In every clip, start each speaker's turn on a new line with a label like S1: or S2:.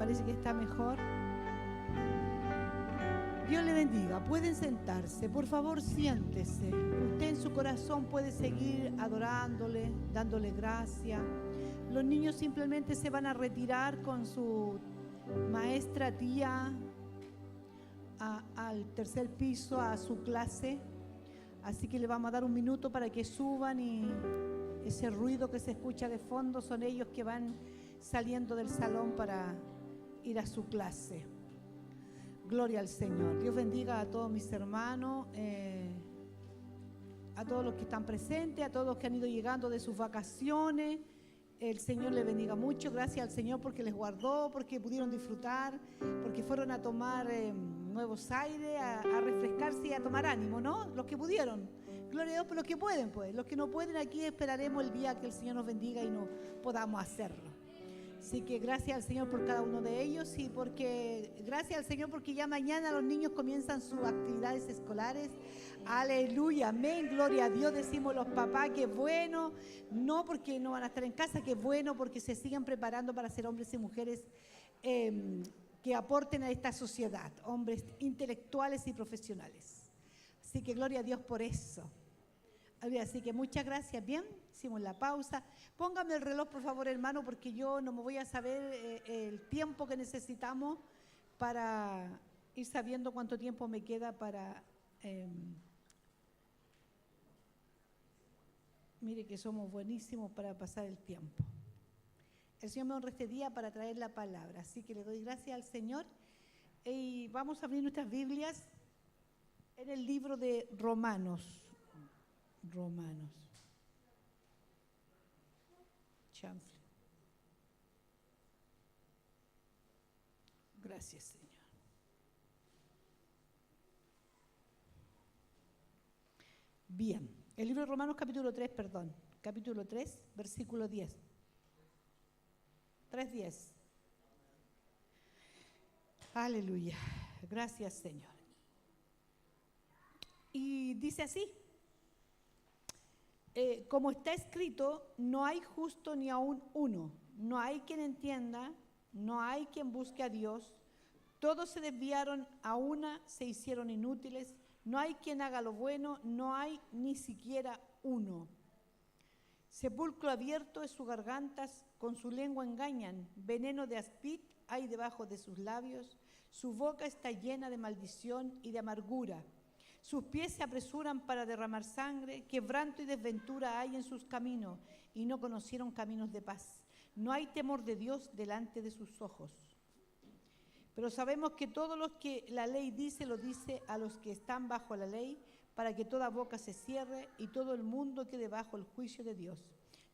S1: Parece que está mejor. Dios le bendiga. Pueden sentarse. Por favor, siéntese. Usted en su corazón puede seguir adorándole, dándole gracia. Los niños simplemente se van a retirar con su maestra, tía, al tercer piso, a su clase. Así que le vamos a dar un minuto para que suban, y ese ruido que se escucha de fondo son ellos que van saliendo del salón para ir a su clase. Gloria al Señor. Dios bendiga a todos mis hermanos, a todos los que están presentes, a todos los que han ido llegando de sus vacaciones. El Señor les bendiga mucho. Gracias al Señor porque les guardó, porque pudieron disfrutar, porque fueron a tomar nuevos aires, a refrescarse y a tomar ánimo, ¿no? Los que pudieron. Gloria a Dios por los que pueden, pues. Los que no pueden, aquí esperaremos el día que el Señor nos bendiga y no podamos hacerlo. Así que gracias al Señor por cada uno de ellos, y gracias al Señor porque ya mañana los niños comienzan sus actividades escolares. Aleluya, amén, gloria a Dios. Decimos los papás que bueno, no porque no van a estar en casa, que bueno porque se sigan preparando para ser hombres y mujeres que aporten a esta sociedad, hombres intelectuales y profesionales. Así que gloria a Dios por eso. Así que muchas gracias. Bien, hicimos la pausa. Póngame el reloj, por favor, hermano, porque yo no me voy a saber el tiempo que necesitamos para ir sabiendo cuánto tiempo me queda para... mire que somos buenísimos para pasar el tiempo. El Señor me honra este día para traer la palabra, así que le doy gracias al Señor. Y vamos a abrir nuestras Biblias en el libro de Romanos. Chanfle. Gracias, Señor. Bien, el libro de Romanos capítulo 3, versículo 10. 3:10. Aleluya. Gracias, Señor. Y dice así: como está escrito, no hay justo ni aún uno, no hay quien entienda, no hay quien busque a Dios, todos se desviaron, a una se hicieron inútiles, no hay quien haga lo bueno, no hay ni siquiera uno. Sepulcro abierto es su garganta, con su lengua engañan, veneno de áspid hay debajo de sus labios, su boca está llena de maldición y de amargura. Sus pies se apresuran para derramar sangre, quebranto y desventura hay en sus caminos, y no conocieron caminos de paz. No hay temor de Dios delante de sus ojos. Pero sabemos que todo lo que la ley dice, lo dice a los que están bajo la ley, para que toda boca se cierre y todo el mundo quede bajo el juicio de Dios,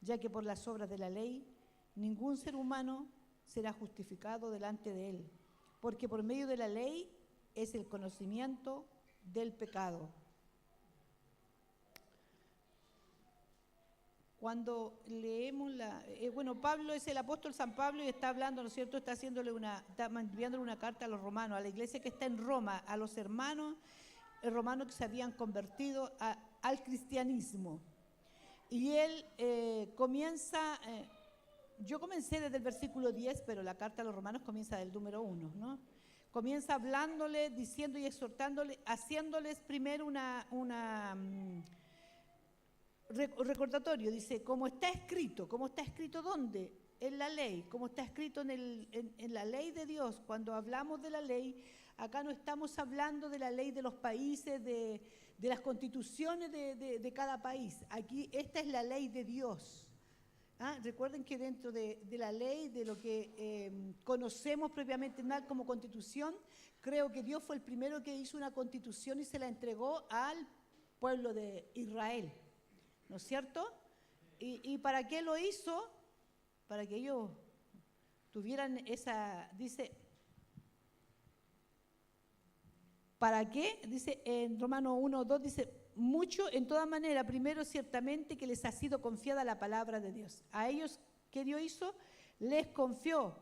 S1: ya que por las obras de la ley ningún ser humano será justificado delante de él, porque por medio de la ley es el conocimiento del pecado. Cuando leemos Pablo es el apóstol San Pablo y está hablando, ¿no es cierto? Está enviándole una carta a los romanos, a la iglesia que está en Roma, a los hermanos romanos que se habían convertido al cristianismo. Y él comienza, yo comencé desde el versículo 10, pero la carta a los romanos comienza del número 1, ¿no? Comienza hablándole, diciendo y exhortándole, haciéndoles primero un recordatorio. Dice, como está escrito ¿dónde? En la ley, como está escrito en la ley de Dios. Cuando hablamos de la ley, acá no estamos hablando de la ley de los países, de las constituciones de cada país. Aquí esta es la ley de Dios. Recuerden que dentro de la ley, de lo que conocemos propiamente mal como constitución, creo que Dios fue el primero que hizo una constitución y se la entregó al pueblo de Israel, ¿no es cierto? ¿Y para qué lo hizo? Para que ellos tuvieran dice, ¿para qué? Dice en Romanos 1:2, dice, mucho en toda manera, primero ciertamente que les ha sido confiada la palabra de Dios. A ellos, ¿qué Dios hizo? Les confió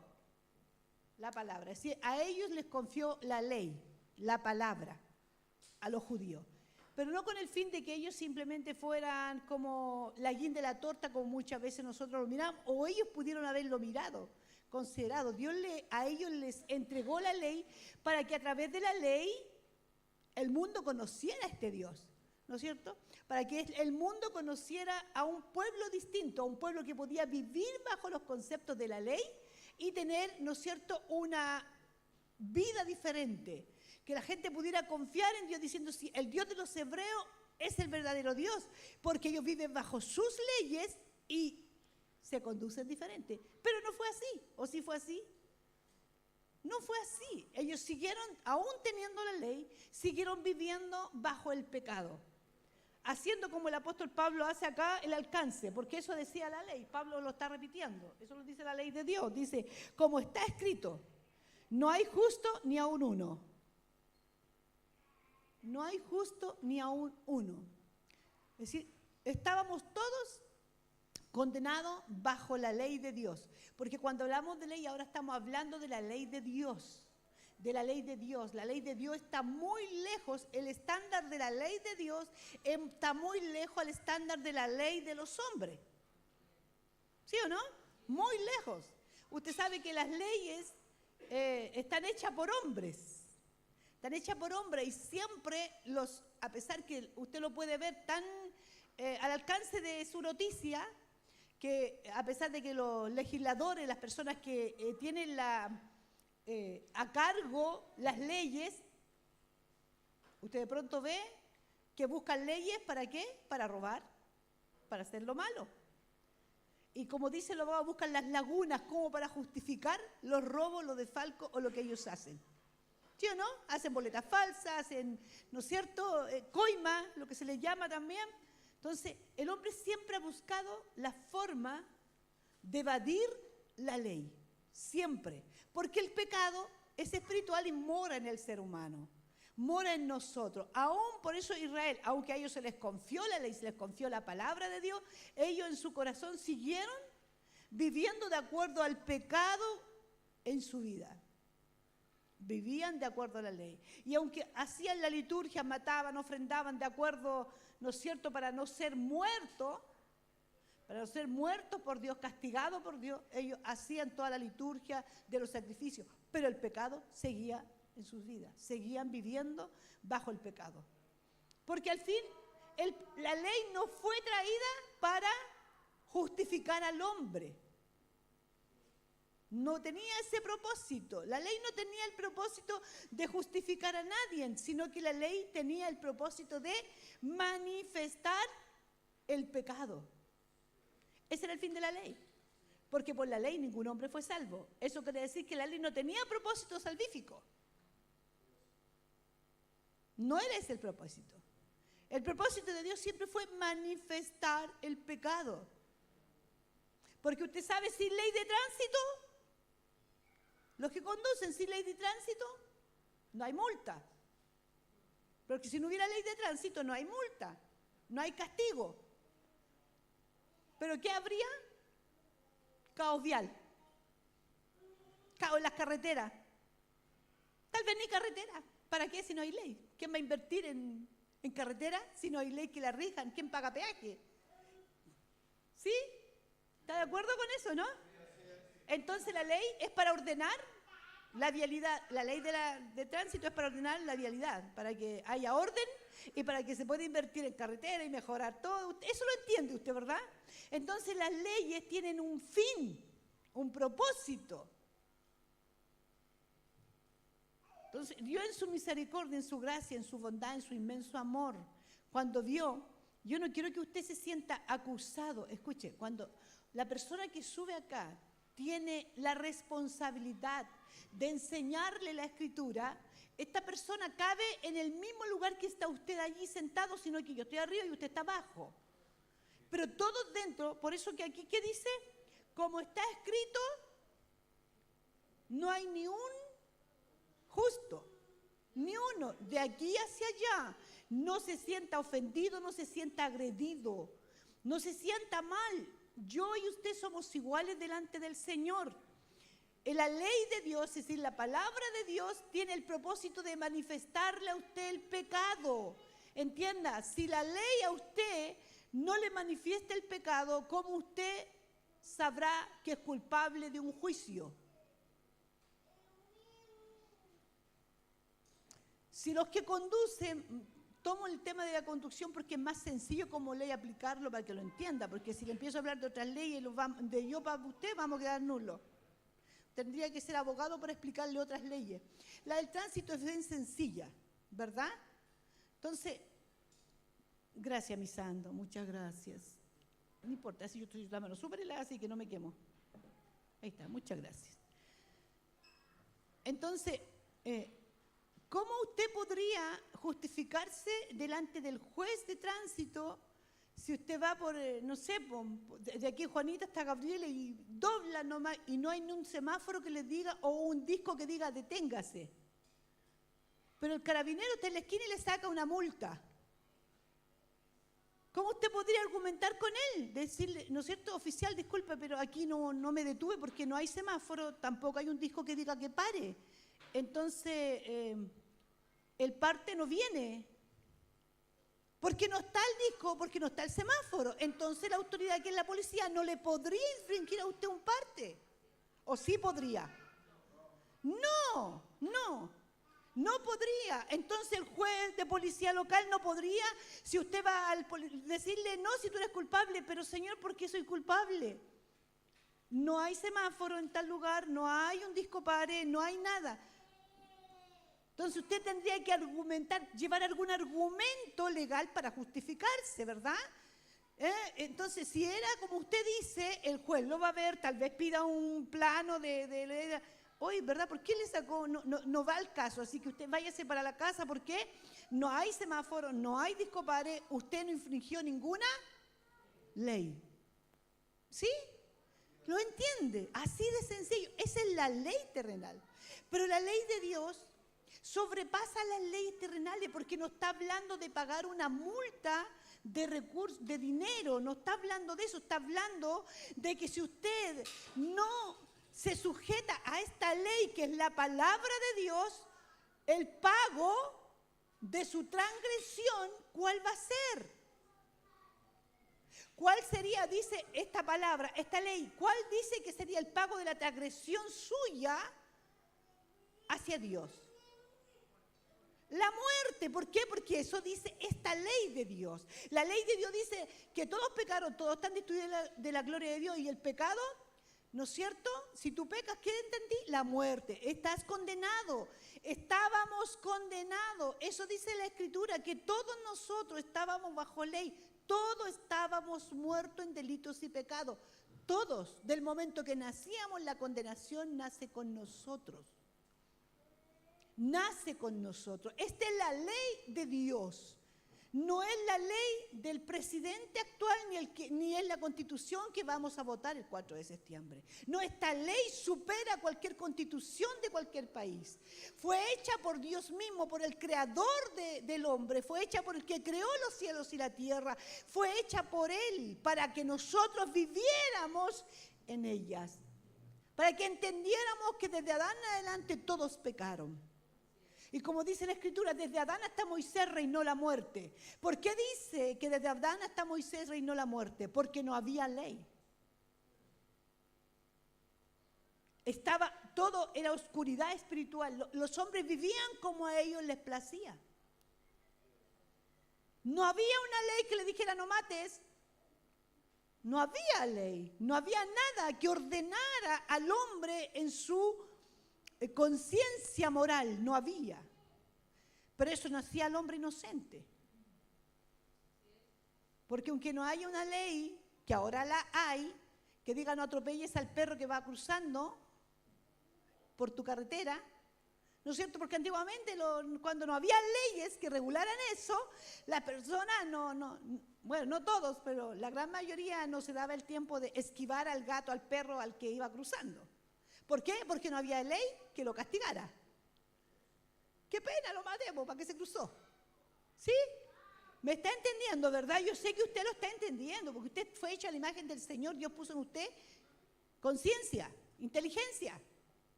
S1: la palabra. Es decir, a ellos les confió la ley, la palabra, a los judíos. Pero no con el fin de que ellos simplemente fueran como la guinda de la torta, como muchas veces nosotros lo miramos, o ellos pudieron haberlo mirado considerado. A ellos les entregó la ley para que a través de la ley el mundo conociera a este Dios, ¿no es cierto? Para que el mundo conociera a un pueblo distinto, a un pueblo que podía vivir bajo los conceptos de la ley y tener, ¿no es cierto?, una vida diferente. Que la gente pudiera confiar en Dios diciendo, sí, el Dios de los hebreos es el verdadero Dios, porque ellos viven bajo sus leyes y se conducen diferente. Pero no fue así, ¿o sí fue así? No fue así. Ellos siguieron, aún teniendo la ley, siguieron viviendo bajo el pecado. Haciendo como el apóstol Pablo hace acá el alcance, porque eso decía la ley. Pablo lo está repitiendo. Eso lo dice la ley de Dios. Dice, como está escrito, no hay justo ni aún uno. No hay justo ni aún uno. Es decir, estábamos todos condenados bajo la ley de Dios. Porque cuando hablamos de ley, ahora estamos hablando de la ley de Dios. De la ley de Dios. La ley de Dios está muy lejos, el estándar de la ley de Dios está muy lejos al estándar de la ley de los hombres. ¿Sí o no? Muy lejos. Usted sabe que las leyes están hechas por hombres. Están hechas por hombres y siempre a pesar que usted lo puede ver tan al alcance de su noticia, que a pesar de que los legisladores, las personas que tienen a cargo las leyes, usted de pronto ve que buscan leyes ¿para qué? Para robar, para hacer lo malo. Y como dice los abogados, buscan las lagunas como para justificar los robos, los desfalcos o lo que ellos hacen. ¿Sí o no? Hacen boletas falsas, hacen, ¿no es cierto?, coima, lo que se les llama también. Entonces, el hombre siempre ha buscado la forma de evadir la ley, siempre. Porque el pecado es espiritual y mora en el ser humano, mora en nosotros. Aún por eso Israel, aunque a ellos se les confió la ley, se les confió la palabra de Dios, ellos en su corazón siguieron viviendo de acuerdo al pecado en su vida. Vivían de acuerdo a la ley. Y aunque hacían la liturgia, mataban, ofrendaban de acuerdo, ¿no es cierto?, para no ser muertos por Dios, castigados por Dios, ellos hacían toda la liturgia de los sacrificios, pero el pecado seguía en sus vidas, seguían viviendo bajo el pecado. Porque al fin, la ley no fue traída para justificar al hombre. No tenía ese propósito. La ley no tenía el propósito de justificar a nadie, sino que la ley tenía el propósito de manifestar el pecado. Ese era el fin de la ley. Porque por la ley ningún hombre fue salvo. Eso quiere decir que la ley no tenía propósito salvífico. No era ese el propósito. El propósito de Dios siempre fue manifestar el pecado. Porque usted sabe, sin ley de tránsito, los que conducen sin ley de tránsito, no hay multa. Porque si no hubiera ley de tránsito, no hay multa, no hay castigo. ¿Pero qué habría? Caos vial. Caos en las carreteras. Tal vez ni carretera. ¿Para qué si no hay ley? ¿Quién va a invertir en carretera si no hay ley que la rijan? ¿Quién paga peaje? ¿Sí? ¿Está de acuerdo con eso, no? Entonces la ley es para ordenar la vialidad. La ley de tránsito es para ordenar la vialidad, para que haya orden y para que se pueda invertir en carretera y mejorar todo. Eso lo entiende usted, ¿verdad? Entonces las leyes tienen un fin, un propósito. Entonces Dios en su misericordia, en su gracia, en su bondad, en su inmenso amor, cuando vio, yo no quiero que usted se sienta acusado. Escuche, cuando la persona que sube acá tiene la responsabilidad de enseñarle la Escritura, esta persona cabe en el mismo lugar que está usted allí sentado, sino que yo estoy arriba y usted está abajo. Pero todos dentro, por eso que aquí, ¿qué dice? Como está escrito, no hay ni un justo, ni uno. De aquí hacia allá, no se sienta ofendido, no se sienta agredido, no se sienta mal. Yo y usted somos iguales delante del Señor. La ley de Dios, es decir, la palabra de Dios, tiene el propósito de manifestarle a usted el pecado. Entienda, si la ley a usted no le manifiesta el pecado, ¿cómo usted sabrá que es culpable de un juicio? Si los que conducen, tomo el tema de la conducción porque es más sencillo como ley aplicarlo para que lo entienda, porque si le empiezo a hablar de otras leyes, de yo para usted, vamos a quedar nulos. Tendría que ser abogado para explicarle otras leyes. La del tránsito es bien sencilla, ¿verdad? Entonces, gracias, mi santo, muchas gracias. No importa, si yo estoy la mano súper helada, así que no me quemo. Ahí está, muchas gracias. Entonces, ¿cómo usted podría justificarse delante del juez de tránsito si usted va por, no sé, de aquí Juanita hasta Gabriela y dobla nomás y no hay ni un semáforo que le diga o un disco que diga deténgase? Pero el carabinero está en la esquina y le saca una multa. ¿Cómo usted podría argumentar con él? Decirle, ¿no es cierto, oficial, disculpe, pero aquí no me detuve porque no hay semáforo, tampoco hay un disco que diga que pare. Entonces, el parte no viene. Porque no está el disco, porque no está el semáforo. Entonces la autoridad que es la policía no le podría infringir a usted un parte. ¿O sí podría? No podría. Entonces el juez de policía local no podría, si usted va a decirle, no, si tú eres culpable, pero señor, ¿por qué soy culpable? No hay semáforo en tal lugar, no hay un disco pare, no hay nada. Entonces usted tendría que argumentar, llevar algún argumento legal para justificarse, ¿verdad? Entonces, si era como usted dice, el juez lo va a ver, tal vez pida un plano oye, ¿verdad? ¿Por qué le sacó? No va al caso, así que usted váyase para la casa, ¿por qué? No hay semáforo, no hay disco pare, usted no infringió ninguna ley. ¿Sí? ¿Lo entiende? Así de sencillo. Esa es la ley terrenal. Pero la ley de Dios sobrepasa las leyes terrenales porque no está hablando de pagar una multa de recursos, de dinero, no está hablando de eso, está hablando de que si usted no se sujeta a esta ley que es la palabra de Dios, el pago de su transgresión, ¿cuál va a ser? ¿Cuál sería, dice esta palabra, esta ley, cuál dice que sería el pago de la transgresión suya hacia Dios? La muerte. ¿Por qué? Porque eso dice esta ley de Dios. La ley de Dios dice que todos pecaron, todos están destituidos de la gloria de Dios y el pecado, ¿no es cierto? Si tú pecas, ¿qué entendí? La muerte. Estás condenado. Estábamos condenados. Eso dice la Escritura, que todos nosotros estábamos bajo ley. Todos estábamos muertos en delitos y pecados. Todos, del momento que nacíamos, la condenación nace con nosotros. Nace con nosotros. Esta es la ley de Dios. No es la ley del presidente actual ni es la constitución que vamos a votar el 4 de septiembre. No, esta ley supera cualquier constitución de cualquier país. Fue hecha por Dios mismo, por el creador del hombre. Fue hecha por el que creó los cielos y la tierra. Fue hecha por Él para que nosotros viviéramos en ellas. Para que entendiéramos que desde Adán en adelante todos pecaron. Y como dice la Escritura, desde Adán hasta Moisés reinó la muerte. ¿Por qué dice que desde Adán hasta Moisés reinó la muerte? Porque no había ley. Todo era oscuridad espiritual. Los hombres vivían como a ellos les placía. No había una ley que le dijera no mates. No había ley. No había nada que ordenara al hombre en su conciencia moral, no había. Pero eso no hacía al hombre inocente. Porque aunque no haya una ley, que ahora la hay, que diga no atropelles al perro que va cruzando por tu carretera, ¿no es cierto? Porque antiguamente cuando no había leyes que regularan eso, las personas bueno, no todos, pero la gran mayoría no se daba el tiempo de esquivar al gato, al perro, al que iba cruzando. ¿Por qué? Porque no había ley que lo castigara. Qué pena, lo matemos, ¿para qué se cruzó? ¿Sí? ¿Me está entendiendo, verdad? Yo sé que usted lo está entendiendo, porque usted fue hecho a la imagen del Señor, Dios puso en usted conciencia, inteligencia.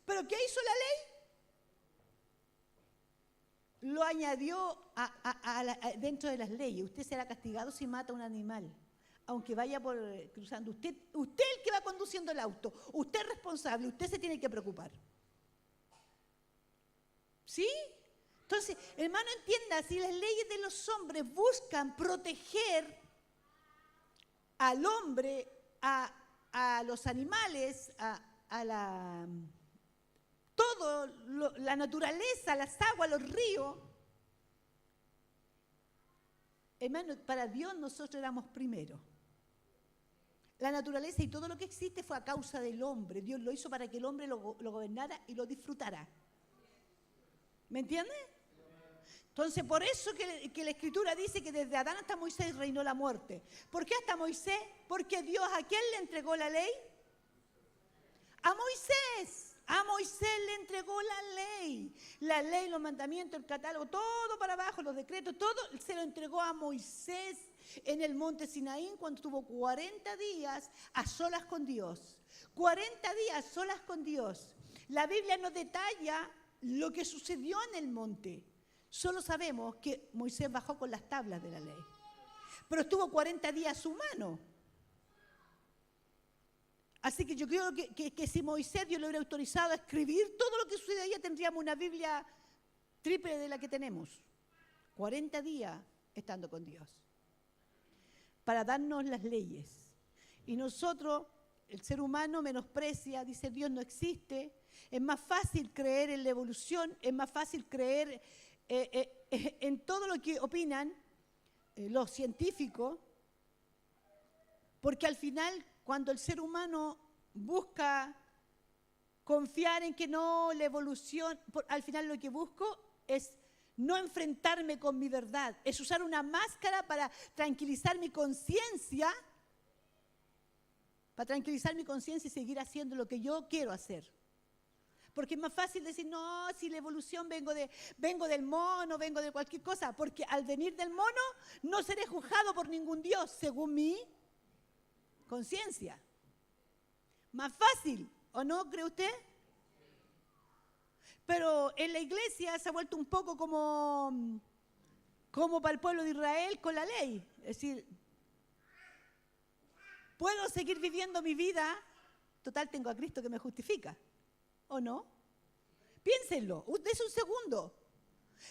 S1: ¿Pero qué hizo la ley? Lo añadió dentro de las leyes. Usted será castigado si mata a un animal. Aunque vaya cruzando, usted el que va conduciendo el auto, usted es responsable, usted se tiene que preocupar. ¿Sí? Entonces, hermano, entienda, si las leyes de los hombres buscan proteger al hombre, a los animales, la naturaleza, las aguas, los ríos, hermano, para Dios nosotros éramos primero. La naturaleza y todo lo que existe fue a causa del hombre. Dios lo hizo para que el hombre lo gobernara y lo disfrutara. ¿Me entiende? Entonces, por eso que la Escritura dice que desde Adán hasta Moisés reinó la muerte. ¿Por qué hasta Moisés? Porque Dios, ¿a quién le entregó la ley? A Moisés. A Moisés le entregó la ley. La ley, los mandamientos, el catálogo, todo para abajo, los decretos, todo se lo entregó a Moisés en el monte Sinaí cuando tuvo 40 días a solas con Dios. 40 días a solas con Dios. La Biblia nos detalla lo que sucedió en el monte. Solo sabemos que Moisés bajó con las tablas de la ley. Pero estuvo 40 días a su mano. Así que yo creo que si Moisés Dios le hubiera autorizado a escribir todo lo que sucede ahí, tendríamos una Biblia triple de la que tenemos. 40 días estando con Dios. Para darnos las leyes. Y nosotros, el ser humano menosprecia, dice Dios no existe. Es más fácil creer en la evolución, es más fácil creer en todo lo que opinan los científicos, porque al final, cuando el ser humano busca confiar en que no, la evolución, al final lo que busco es no enfrentarme con mi verdad, es usar una máscara para tranquilizar mi conciencia, y seguir haciendo lo que yo quiero hacer. Porque es más fácil decir, no, si la evolución vengo del mono, vengo de cualquier cosa, porque al venir del mono no seré juzgado por ningún Dios, según mi conciencia. Más fácil, ¿o no cree usted? Pero en la iglesia se ha vuelto un poco como para el pueblo de Israel con la ley. Es decir, puedo seguir viviendo mi vida, total tengo a Cristo que me justifica. ¿O no? Piénsenlo, es un segundo.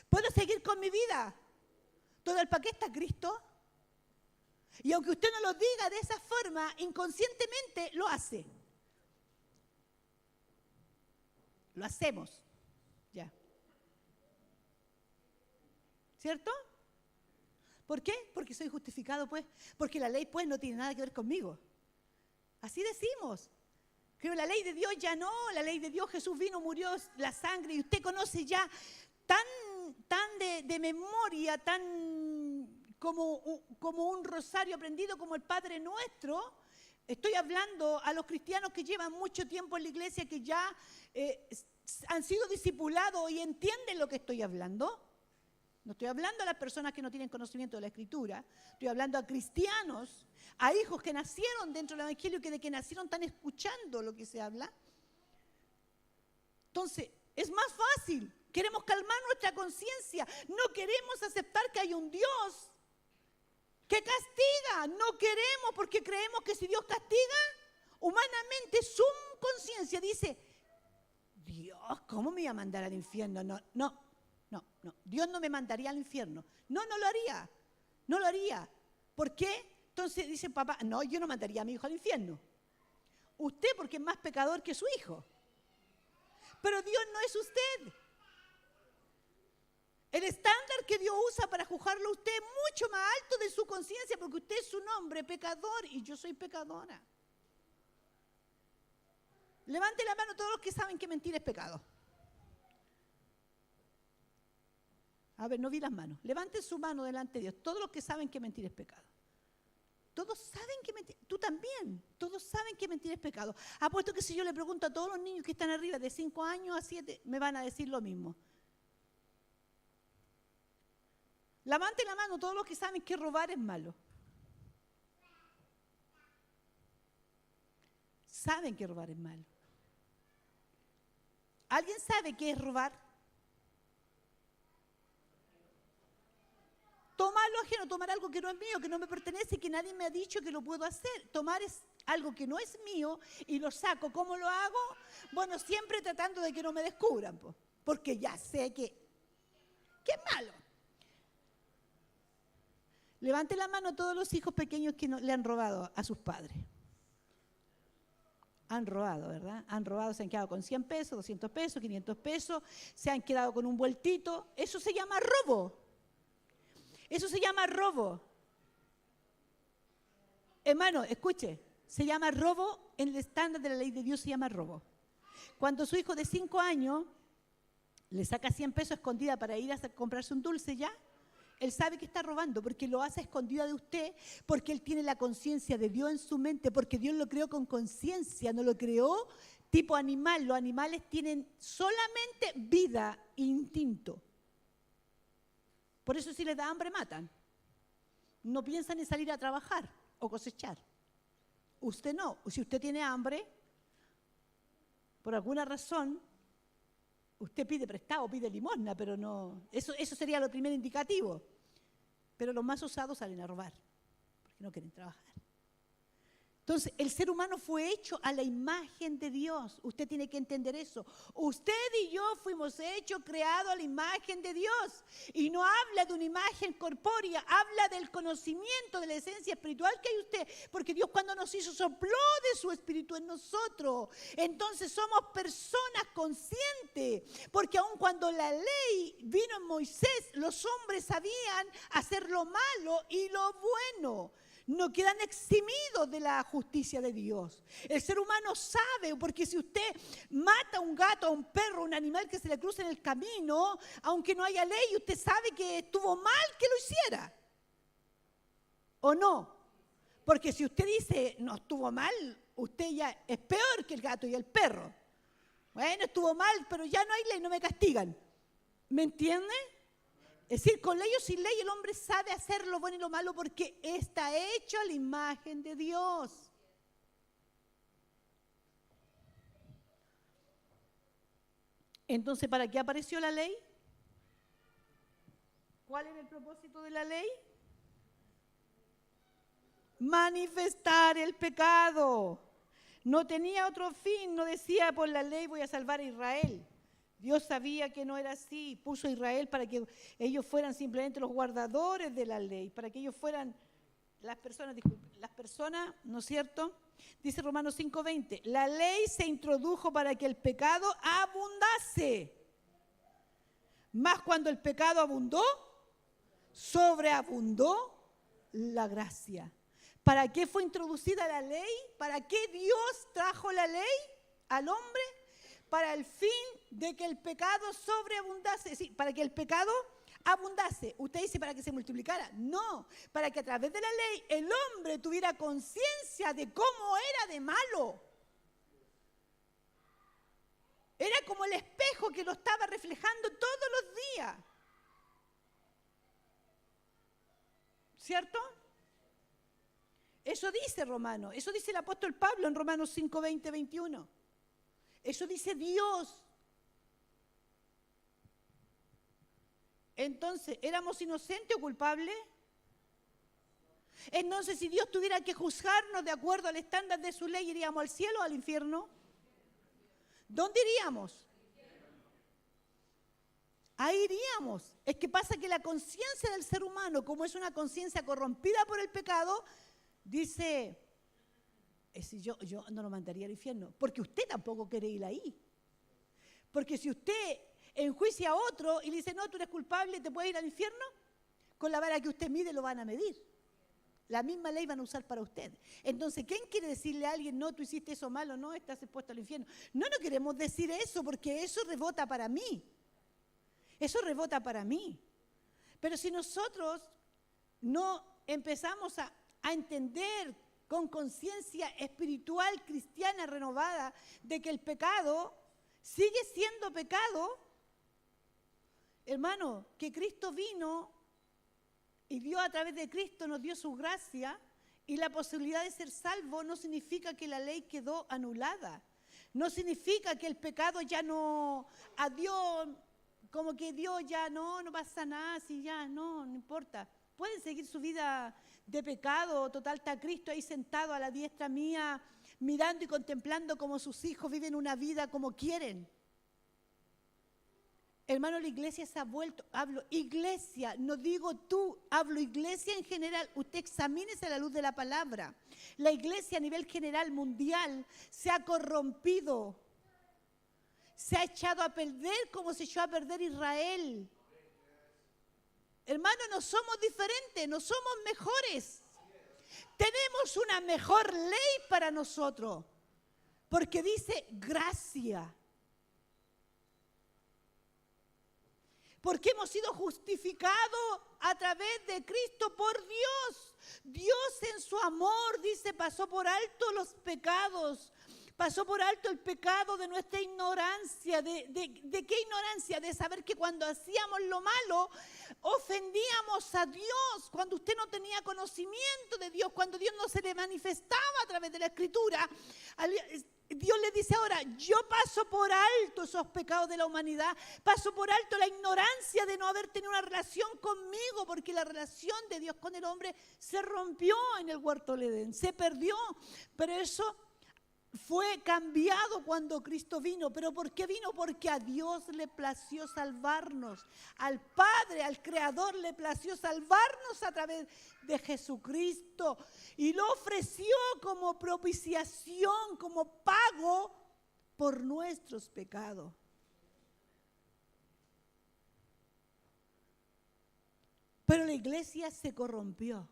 S1: ¿Puedo seguir con mi vida? Total, ¿para qué está Cristo? Y aunque usted no lo diga de esa forma, inconscientemente lo hace. Lo hacemos. Ya. ¿Cierto? ¿Por qué? Porque soy justificado, pues. Porque la ley, pues, no tiene nada que ver conmigo. Así decimos. Pero la ley de Dios ya no, la ley de Dios, Jesús vino, murió, la sangre, y usted conoce ya tan de memoria, tan como un rosario aprendido como el Padre Nuestro. Estoy hablando a los cristianos que llevan mucho tiempo en la iglesia, que ya han sido discipulados y entienden lo que estoy hablando. No estoy hablando a las personas que no tienen conocimiento de la Escritura, estoy hablando a cristianos, a hijos que nacieron dentro del Evangelio, que de que nacieron están escuchando lo que se habla. Entonces, es más fácil, queremos calmar nuestra conciencia, no queremos aceptar que hay un Dios que castiga, no queremos porque creemos que si Dios castiga, humanamente su conciencia dice, Dios, ¿cómo me iba a mandar al infierno? No, Dios no me mandaría al infierno. No lo haría. ¿Por qué? Entonces dice papá, no, yo no mandaría a mi hijo al infierno. Usted porque es más pecador que su hijo. Pero Dios no es usted. El estándar que Dios usa para juzgarlo a usted es mucho más alto de su conciencia, porque usted es un hombre pecador y yo soy pecadora. Levante la mano todos los que saben que mentir es pecado. A ver, no vi las manos. Levanten su mano delante de Dios. Todos los que saben que mentir es pecado. Todos saben que mentir, tú también. Todos saben que mentir es pecado. Apuesto que si yo le pregunto a todos los niños que están arriba de 5 años a 7, me van a decir lo mismo. Levanten la mano todos los que saben que robar es malo. Saben que robar es malo. ¿Alguien sabe qué es robar? Tomar lo ajeno, tomar algo que no es mío, que no me pertenece, que nadie me ha dicho que lo puedo hacer. Tomar es algo que no es mío y lo saco. ¿Cómo lo hago? Bueno, siempre tratando de que no me descubran, porque ya sé que ¡Qué malo! Levante la mano todos los hijos pequeños que le han robado a sus padres. Han robado, ¿verdad? Han robado, se han quedado con 100 pesos, 200 pesos, 500 pesos, se han quedado con un vueltito. Eso se llama robo. Eso se llama robo. Hermano, escuche, se llama robo, en el estándar de la ley de Dios se llama robo. Cuando su hijo de 5 años le saca 100 pesos escondida para ir a comprarse un dulce ya, él sabe que está robando porque lo hace a escondida de usted, porque él tiene la conciencia de Dios en su mente, porque Dios lo creó con conciencia, no lo creó tipo animal. Los animales tienen solamente vida e instinto. Por eso si les da hambre matan. No piensan en salir a trabajar o cosechar. Usted no. Si usted tiene hambre, por alguna razón, usted pide prestado, pide limosna, pero no. Eso sería lo primer indicativo. Pero los más osados salen a robar, porque no quieren trabajar. Entonces, el ser humano fue hecho a la imagen de Dios. Usted tiene que entender eso. Usted y yo fuimos hechos, creados a la imagen de Dios. Y no habla de una imagen corpórea, habla del conocimiento de la esencia espiritual que hay usted. Porque Dios cuando nos hizo sopló de su espíritu en nosotros. Entonces somos personas conscientes. Porque aun cuando la ley vino en Moisés, los hombres sabían hacer lo malo y lo bueno. No quedan eximidos de la justicia de Dios. El ser humano sabe, porque si usted mata a un gato, a un perro, a un animal que se le cruza en el camino, aunque no haya ley, usted sabe que estuvo mal que lo hiciera. ¿O no? Porque si usted dice, no estuvo mal, usted ya es peor que el gato y el perro. Bueno, estuvo mal, pero ya no hay ley, no me castigan. ¿Me entiende? Es decir, con ley o sin ley el hombre sabe hacer lo bueno y lo malo porque está hecho a la imagen de Dios. Entonces, ¿para qué apareció la ley? ¿Cuál era el propósito de la ley? Manifestar el pecado. No tenía otro fin, no decía por la ley voy a salvar a Israel. Dios sabía que no era así, puso a Israel para que ellos fueran simplemente los guardadores de la ley, para que ellos fueran las personas, ¿no es cierto? Dice Romanos 5:20, la ley se introdujo para que el pecado abundase, mas cuando el pecado abundó, sobreabundó la gracia. ¿Para qué fue introducida la ley? ¿Para qué Dios trajo la ley al hombre? Para el fin de que el pecado sobreabundase, sí, para que el pecado abundase. Usted dice para que se multiplicara. No, para que a través de la ley el hombre tuviera conciencia de cómo era de malo. Era como el espejo que lo estaba reflejando todos los días. ¿Cierto? Eso dice Romano, eso dice el apóstol Pablo en Romanos 5, 20, 21. Eso dice Dios. Entonces, ¿éramos inocentes o culpables? Entonces, si Dios tuviera que juzgarnos de acuerdo al estándar de su ley, ¿iríamos al cielo o al infierno? ¿Dónde iríamos? Ahí iríamos. Es que pasa que la conciencia del ser humano, como es una conciencia corrompida por el pecado, dice... Si yo no lo mandaría al infierno, porque usted tampoco quiere ir ahí. Porque si usted enjuicia a otro y le dice, no, tú eres culpable, ¿te puedes ir al infierno? Con la vara que usted mide lo van a medir. La misma ley van a usar para usted. Entonces, ¿quién quiere decirle a alguien, no, tú hiciste eso malo, no, estás expuesto al infierno? No queremos decir eso porque eso rebota para mí. Eso rebota para mí. Pero si nosotros no empezamos a entender con conciencia espiritual cristiana renovada de que el pecado sigue siendo pecado, hermano, que Cristo vino y Dios a través de Cristo nos dio su gracia y la posibilidad de ser salvo no significa que la ley quedó anulada, no significa que el pecado ya no, a Dios, como que Dios ya no pasa nada, si ya no importa, pueden seguir su vida de pecado, total está Cristo ahí sentado a la diestra mía, mirando y contemplando cómo sus hijos viven una vida como quieren. Hermano, la iglesia se ha vuelto, hablo iglesia, no digo tú, hablo iglesia en general. Usted examínese a la luz de la palabra. La iglesia a nivel general, mundial, se ha corrompido. Se ha echado a perder como se echó a perder Israel. Hermano, no somos diferentes, no somos mejores. Tenemos una mejor ley para nosotros, porque dice gracia. Porque hemos sido justificados a través de Cristo por Dios. Dios en su amor, dice, pasó por alto los pecados. Pasó por alto el pecado de nuestra ignorancia. ¿De qué ignorancia? De saber que cuando hacíamos lo malo, ofendíamos a Dios. Cuando usted no tenía conocimiento de Dios, cuando Dios no se le manifestaba a través de la Escritura, Dios le dice ahora, yo paso por alto esos pecados de la humanidad, paso por alto la ignorancia de no haber tenido una relación conmigo, porque la relación de Dios con el hombre se rompió en el huerto del Edén, se perdió, pero eso fue cambiado cuando Cristo vino. ¿Pero por qué vino? Porque a Dios le plació salvarnos, al Padre, al Creador le plació salvarnos a través de Jesucristo y lo ofreció como propiciación, como pago por nuestros pecados. Pero la iglesia se corrompió.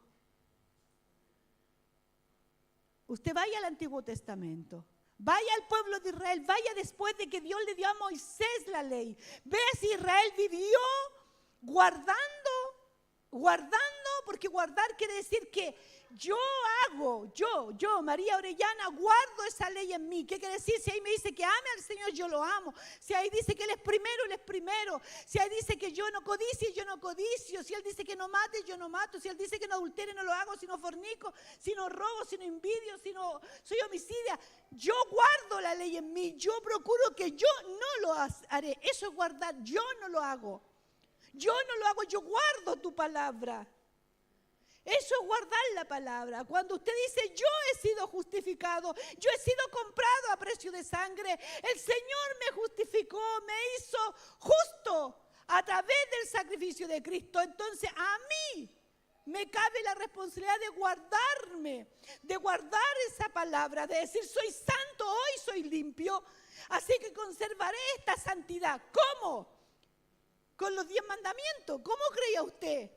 S1: Usted vaya al Antiguo Testamento, vaya al pueblo de Israel, vaya después de que Dios le dio a Moisés la ley. Vea si Israel vivió guardando, porque guardar quiere decir que yo hago, yo, María Orellana, guardo esa ley en mí. ¿Qué quiere decir? Si ahí me dice que ame al Señor, yo lo amo. Si ahí dice que Él es primero, Él es primero. Si ahí dice que yo no codicio, yo no codicio. Si Él dice que no mate, yo no mato. Si Él dice que no adultere, no lo hago. Si no fornico, si no robo, si no envidio, si no soy homicida. Yo guardo la ley en mí. Yo procuro que yo no lo haré. Eso es guardar. Yo no lo hago. Yo no lo hago, yo guardo tu palabra. Eso es guardar la palabra. Cuando usted dice, yo he sido justificado, yo he sido comprado a precio de sangre, el Señor me justificó, me hizo justo a través del sacrificio de Cristo. Entonces a mí me cabe la responsabilidad de guardarme, de guardar esa palabra, de decir, soy santo, hoy soy limpio, así que conservaré esta santidad. ¿Cómo? Con los 10 mandamientos. ¿Cómo creía usted?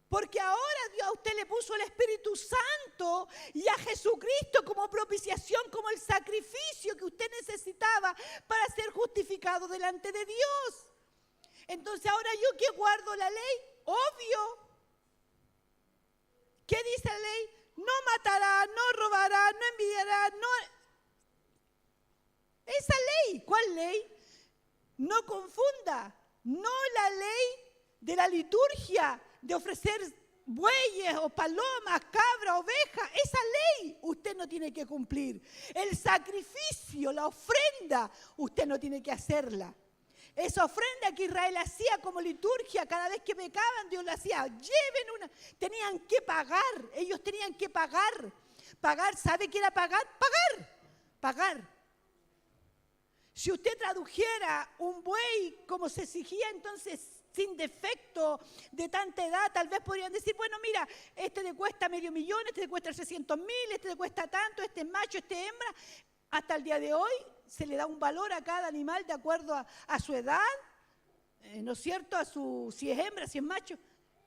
S1: Porque ahora Dios a usted le puso el Espíritu Santo y a Jesucristo como propiciación, como el sacrificio que usted necesitaba para ser justificado delante de Dios. Entonces ahora yo que guardo la ley, obvio. ¿Qué dice la ley? No matará, no robará, no envidiará, no. Esa ley, ¿cuál ley? No confunda, no la ley de la liturgia, de ofrecer bueyes o palomas, cabras, ovejas. Esa ley usted no tiene que cumplir. El sacrificio, la ofrenda, usted no tiene que hacerla. Esa ofrenda que Israel hacía como liturgia, cada vez que pecaban, Dios la hacía. Lleven una, tenían que pagar, ellos tenían que pagar. Pagar, ¿sabe qué era pagar? Pagar. Si usted tradujera un buey como se exigía, entonces sin defecto de tanta edad, tal vez podrían decir, bueno, mira, este le cuesta $500,000, este le cuesta 600,000, este le cuesta tanto, este es macho, este es hembra. Hasta el día de hoy se le da un valor a cada animal de acuerdo a su edad, ¿no es cierto? Si es hembra, si es macho.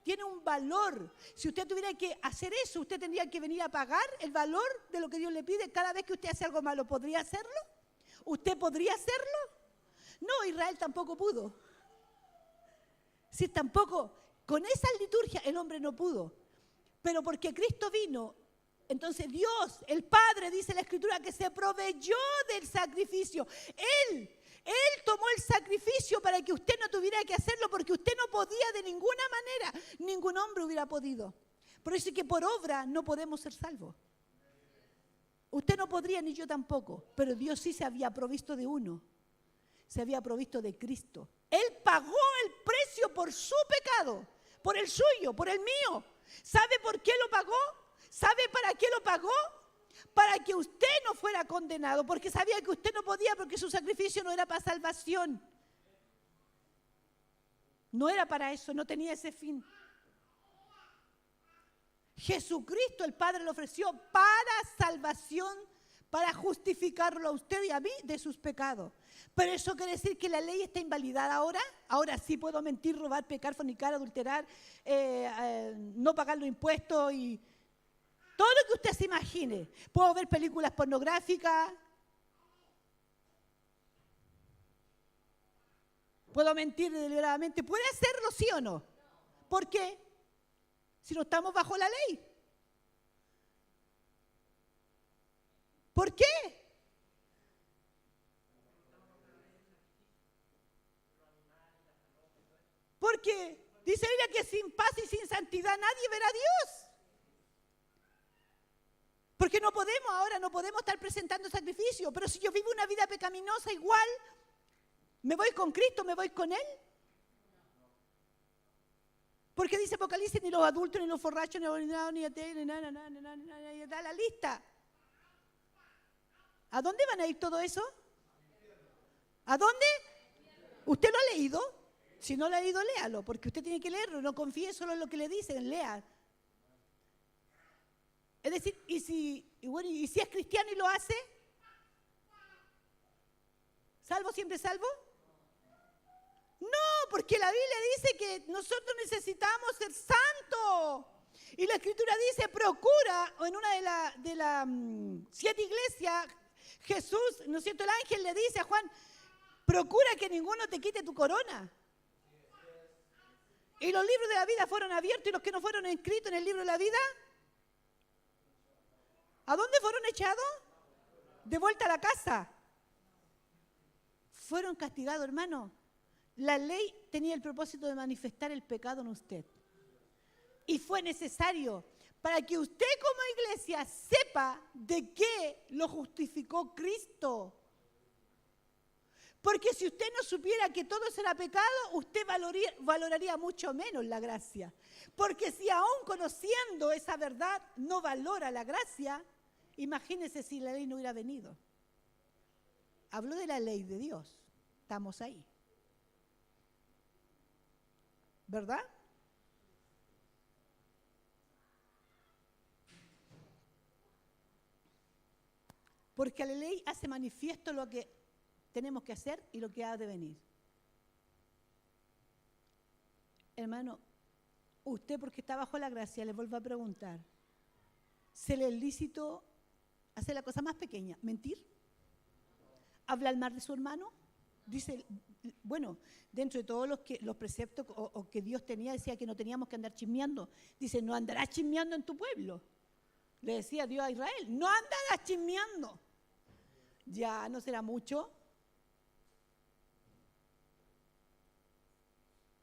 S1: Tiene un valor. Si usted tuviera que hacer eso, usted tendría que venir a pagar el valor de lo que Dios le pide cada vez que usted hace algo malo. ¿Podría hacerlo? ¿Usted podría hacerlo? No, Israel tampoco pudo. Si tampoco, con esa liturgia el hombre no pudo. Pero porque Cristo vino, entonces Dios, el Padre, dice la Escritura, que se proveyó del sacrificio. Él tomó el sacrificio para que usted no tuviera que hacerlo, porque usted no podía de ninguna manera. Ningún hombre hubiera podido. Por eso es que por obra no podemos ser salvos. Usted no podría, ni yo tampoco, pero Dios sí se había provisto de uno. Se había provisto de Cristo. Él pagó el precio por su pecado, por el suyo, por el mío. ¿Sabe por qué lo pagó? ¿Sabe para qué lo pagó? para que usted no fuera condenado, porque sabía que usted no podía, porque su sacrificio no era para salvación. No era para eso, no tenía ese fin. Jesucristo, el Padre, lo ofreció para salvación, para justificarlo a usted y a mí de sus pecados. Pero eso quiere decir que la ley está invalidada ahora. Ahora sí puedo mentir, robar, pecar, fornicar, adulterar, no pagar los impuestos y todo lo que usted se imagine. Puedo ver películas pornográficas. Puedo mentir deliberadamente. ¿Puede hacerlo, sí o no? ¿Por qué? Si no estamos bajo la ley. ¿Por qué? Porque dice ella que sin paz y sin santidad nadie verá a Dios. Porque no podemos ahora, no podemos estar presentando sacrificio. Pero si yo vivo una vida pecaminosa igual, ¿me voy con Cristo, me voy con Él? Porque dice Apocalipsis, ni los adultos, ni los borrachos, ni los abominados, ni da la lista. ¿A dónde van a ir todo eso? ¿A dónde? ¿Usted lo ha leído? Si no lo ha leído, léalo, porque usted tiene que leerlo. No confíe solo en lo que le dicen, lea. Es decir, y si es cristiano y lo hace, ¿salvo siempre salvo? No, porque la Biblia dice que nosotros necesitamos ser santos. Y la Escritura dice, procura, o en una de las 7 iglesias, Jesús, ¿no es cierto? El ángel le dice a Juan, procura que ninguno te quite tu corona. Y los libros de la vida fueron abiertos y los que no fueron escritos en el libro de la vida, ¿a dónde fueron echados? De vuelta a la casa. Fueron castigados, hermano. La ley tenía el propósito de manifestar el pecado en usted. Y fue necesario para que usted como iglesia sepa de qué lo justificó Cristo. Porque si usted no supiera que todo será pecado, usted valoraría mucho menos la gracia. Porque si aún conociendo esa verdad no valora la gracia, imagínese si la ley no hubiera venido. Habló de la ley de Dios. Estamos ahí. ¿Verdad? Porque la ley hace manifiesto lo que tenemos que hacer y lo que ha de venir. Hermano, usted porque está bajo la gracia, le vuelvo a preguntar, ¿se le es lícito hacer la cosa más pequeña? ¿Mentir? ¿Hablar mal de su hermano? Dice, bueno, dentro de todos los preceptos o que Dios tenía, decía que no teníamos que andar chismeando. Dice, no andarás chismeando en tu pueblo. Le decía Dios a Israel, no andarás chismeando. Ya, ¿no será mucho?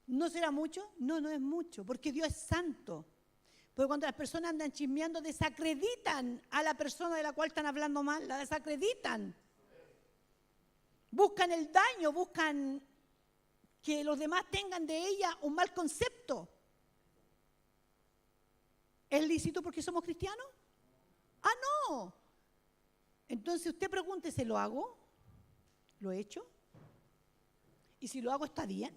S1: ¿No será mucho? No, no es mucho, porque Dios es santo. Porque cuando las personas andan chismeando, desacreditan a la persona de la cual están hablando mal, la desacreditan. Buscan el daño, buscan que los demás tengan de ella un mal concepto. ¿Es lícito porque somos cristianos? Ah, no. Entonces usted pregúntese, ¿lo hago? ¿Lo he hecho? Y si lo hago, ¿está bien?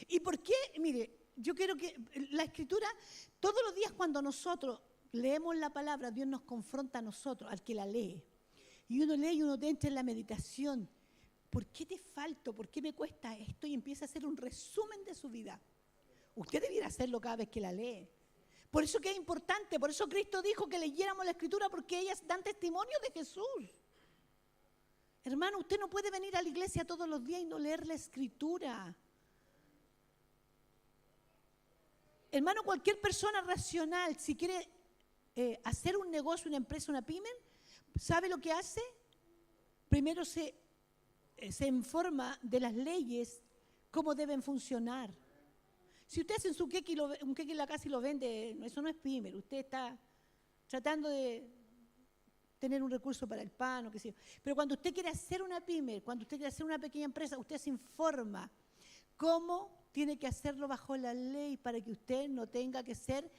S1: ¿Y por qué? Mire, yo quiero que la Escritura, todos los días cuando nosotros leemos la palabra, Dios nos confronta a nosotros, al que la lee. Y uno lee y uno entra en la meditación. ¿Por qué te falto? ¿Por qué me cuesta esto? Y empieza a hacer un resumen de su vida. Usted debiera hacerlo cada vez que la lee. Por eso que es importante, por eso Cristo dijo que leyéramos la Escritura, porque ellas dan testimonio de Jesús. Hermano, usted no puede venir a la iglesia todos los días y no leer la Escritura. Hermano, cualquier persona racional, si quiere hacer un negocio, una empresa, una pyme, ¿sabe lo que hace? Primero se informa de las leyes, cómo deben funcionar. Si usted hace un queque en la casa y lo vende, eso no es pyme. Usted está tratando de tener un recurso para el pan o qué sé yo. Pero cuando usted quiere hacer una pyme, cuando usted quiere hacer una pequeña empresa, usted se informa cómo tiene que hacerlo bajo la ley para que usted no tenga que ser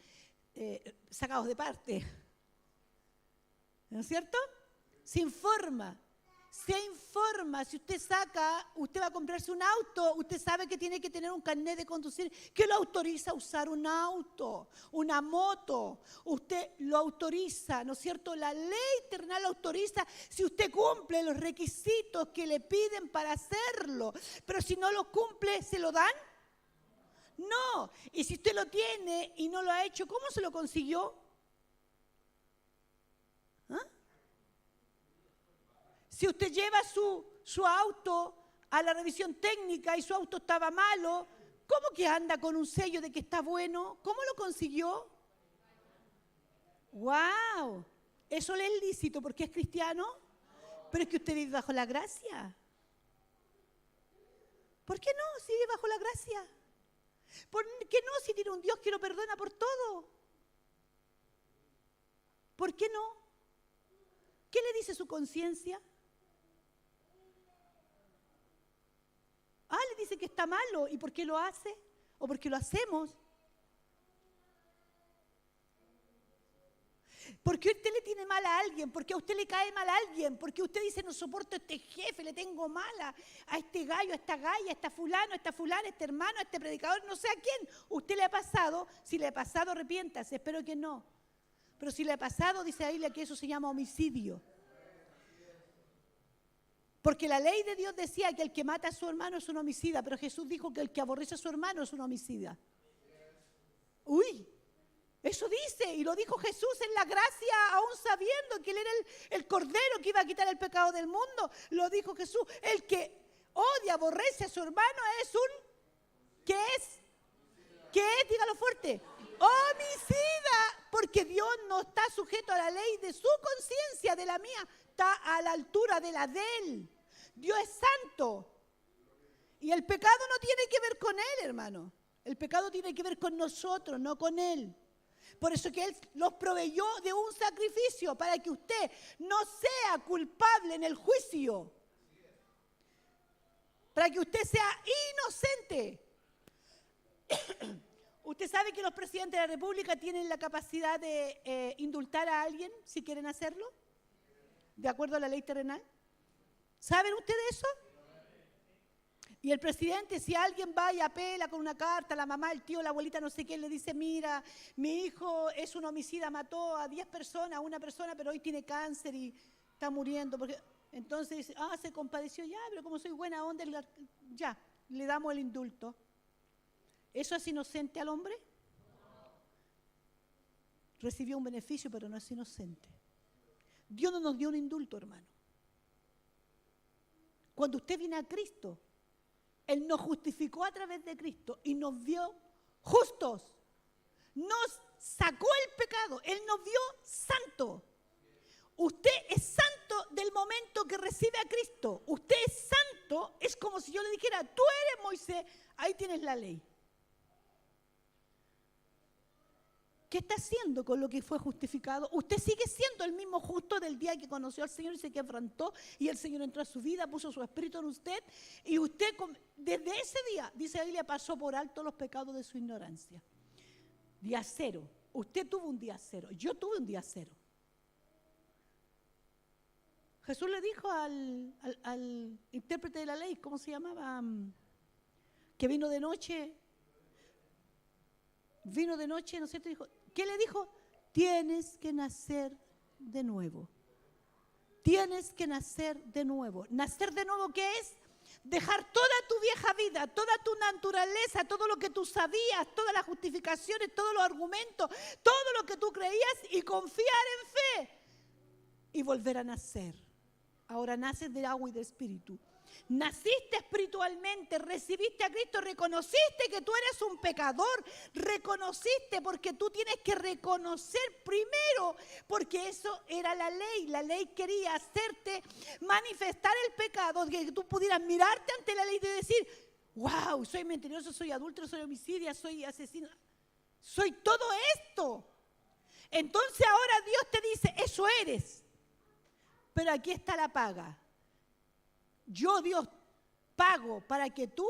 S1: sacados de parte. ¿No es cierto? Se informa. Si usted va a comprarse un auto, usted sabe que tiene que tener un carnet de conducir que lo autoriza a usar un auto, una moto. Usted lo autoriza, ¿no es cierto? La ley terrenal lo autoriza si usted cumple los requisitos que le piden para hacerlo. Pero si no lo cumple, ¿se lo dan? No. Y si usted lo tiene y no lo ha hecho, ¿cómo se lo consiguió? ¿Ah? Si usted lleva su auto a la revisión técnica y su auto estaba malo, ¿cómo que anda con un sello de que está bueno? ¿Cómo lo consiguió? ¡Wow! Eso le es lícito porque es cristiano, pero es que usted vive bajo la gracia. ¿Por qué no si vive bajo la gracia? ¿Por qué no si tiene un Dios que lo perdona por todo? ¿Por qué no? ¿Qué le dice su conciencia? Le dice que está malo. ¿Y por qué lo hace? ¿O por qué lo hacemos? ¿Por qué usted le tiene mal a alguien? ¿Por qué a usted le cae mal a alguien? ¿Por qué usted dice no soporto a este jefe, le tengo mala a este gallo, a esta galla, a esta fulano, a esta fulana, a este hermano, a este predicador, no sé a quién? ¿Usted le ha pasado? Si le ha pasado, arrepiéntase. Espero que no. Pero si le ha pasado, dice la Biblia que eso se llama homicidio. Porque la ley de Dios decía que el que mata a su hermano es un homicida, pero Jesús dijo que el que aborrece a su hermano es un homicida. Uy, eso dice, y lo dijo Jesús en la gracia, aún sabiendo que Él era el Cordero que iba a quitar el pecado del mundo. Lo dijo Jesús, el que odia, aborrece a su hermano es un, ¿qué es? ¿Qué es? Dígalo fuerte. Homicida, porque Dios no está sujeto a la ley de su conciencia, de la mía, está a la altura de la de Él. Dios es santo. Y el pecado no tiene que ver con Él, hermano. El pecado tiene que ver con nosotros, no con Él. Por eso que Él los proveyó de un sacrificio para que usted no sea culpable en el juicio. Para que usted sea inocente. ¿Usted sabe que los presidentes de la República tienen la capacidad de indultar a alguien si quieren hacerlo? ¿De acuerdo a la ley terrenal? ¿Saben ustedes eso? Y el presidente, si alguien va y apela con una carta, la mamá, el tío, la abuelita, no sé quién, le dice, mira, mi hijo es un homicida, mató a 10 personas, a una persona, pero hoy tiene cáncer y está muriendo. Entonces dice, se compadeció, ya, pero como soy buena onda, ya, le damos el indulto. ¿Eso es inocente al hombre? Recibió un beneficio, pero no es inocente. Dios no nos dio un indulto, hermano. Cuando usted viene a Cristo, Él nos justificó a través de Cristo y nos vio justos. Nos sacó el pecado. Él nos vio santo. Usted es santo del momento que recibe a Cristo. Usted es santo, es como si yo le dijera, tú eres Moisés, ahí tienes la ley. ¿Qué está haciendo con lo que fue justificado? Usted sigue siendo el mismo justo del día que conoció al Señor y se quebrantó y el Señor entró a su vida, puso su espíritu en usted y usted desde ese día, dice la Biblia, pasó por alto los pecados de su ignorancia. Día cero. Usted tuvo un día cero. Yo tuve un día cero. Jesús le dijo al intérprete de la ley, ¿cómo se llamaba? Que vino de noche, ¿no es cierto? Dijo, ¿qué le dijo? Tienes que nacer de nuevo. Tienes que nacer de nuevo. ¿Nacer de nuevo qué es? Dejar toda tu vieja vida, toda tu naturaleza, todo lo que tú sabías, todas las justificaciones, todos los argumentos, todo lo que tú creías y confiar en fe y volver a nacer. Ahora naces de agua y de espíritu. Naciste espiritualmente, recibiste a Cristo, reconociste que tú eres un pecador, reconociste porque tú tienes que reconocer primero, porque eso era la ley quería hacerte manifestar el pecado, que tú pudieras mirarte ante la ley y decir, wow, soy mentiroso, soy adúltero, soy homicida, soy asesino, soy todo esto. Entonces ahora Dios te dice, eso eres, pero aquí está la paga. Yo, Dios, pago para que tú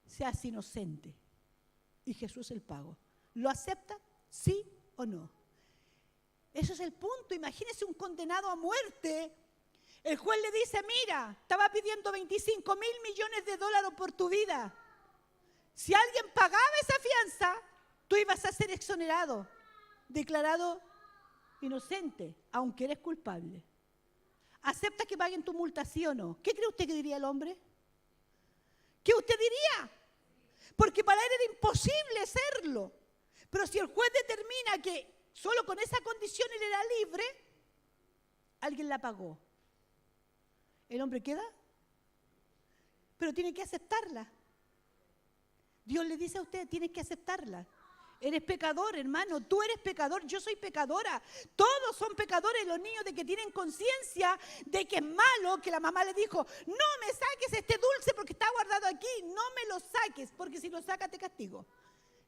S1: seas inocente. Y Jesús el pago. ¿Lo acepta? ¿Sí o no? Ese es el punto. Imagínese un condenado a muerte. El juez le dice, mira, estaba pidiendo 25,000 millones de dólares por tu vida. Si alguien pagaba esa fianza, tú ibas a ser exonerado, declarado inocente, aunque eres culpable. ¿Acepta que paguen tu multa, sí o no? ¿Qué cree usted que diría el hombre? ¿Qué usted diría? Porque para él era imposible serlo. Pero si el juez determina que solo con esa condición él era libre, alguien la pagó. ¿El hombre queda? Pero tiene que aceptarla. Dios le dice a usted, tienes que aceptarla. Eres pecador, hermano, tú eres pecador, yo soy pecadora. Todos son pecadores, los niños de que tienen conciencia de que es malo, que la mamá le dijo, no me saques este dulce porque está guardado aquí, no me lo saques, porque si lo sacas te castigo.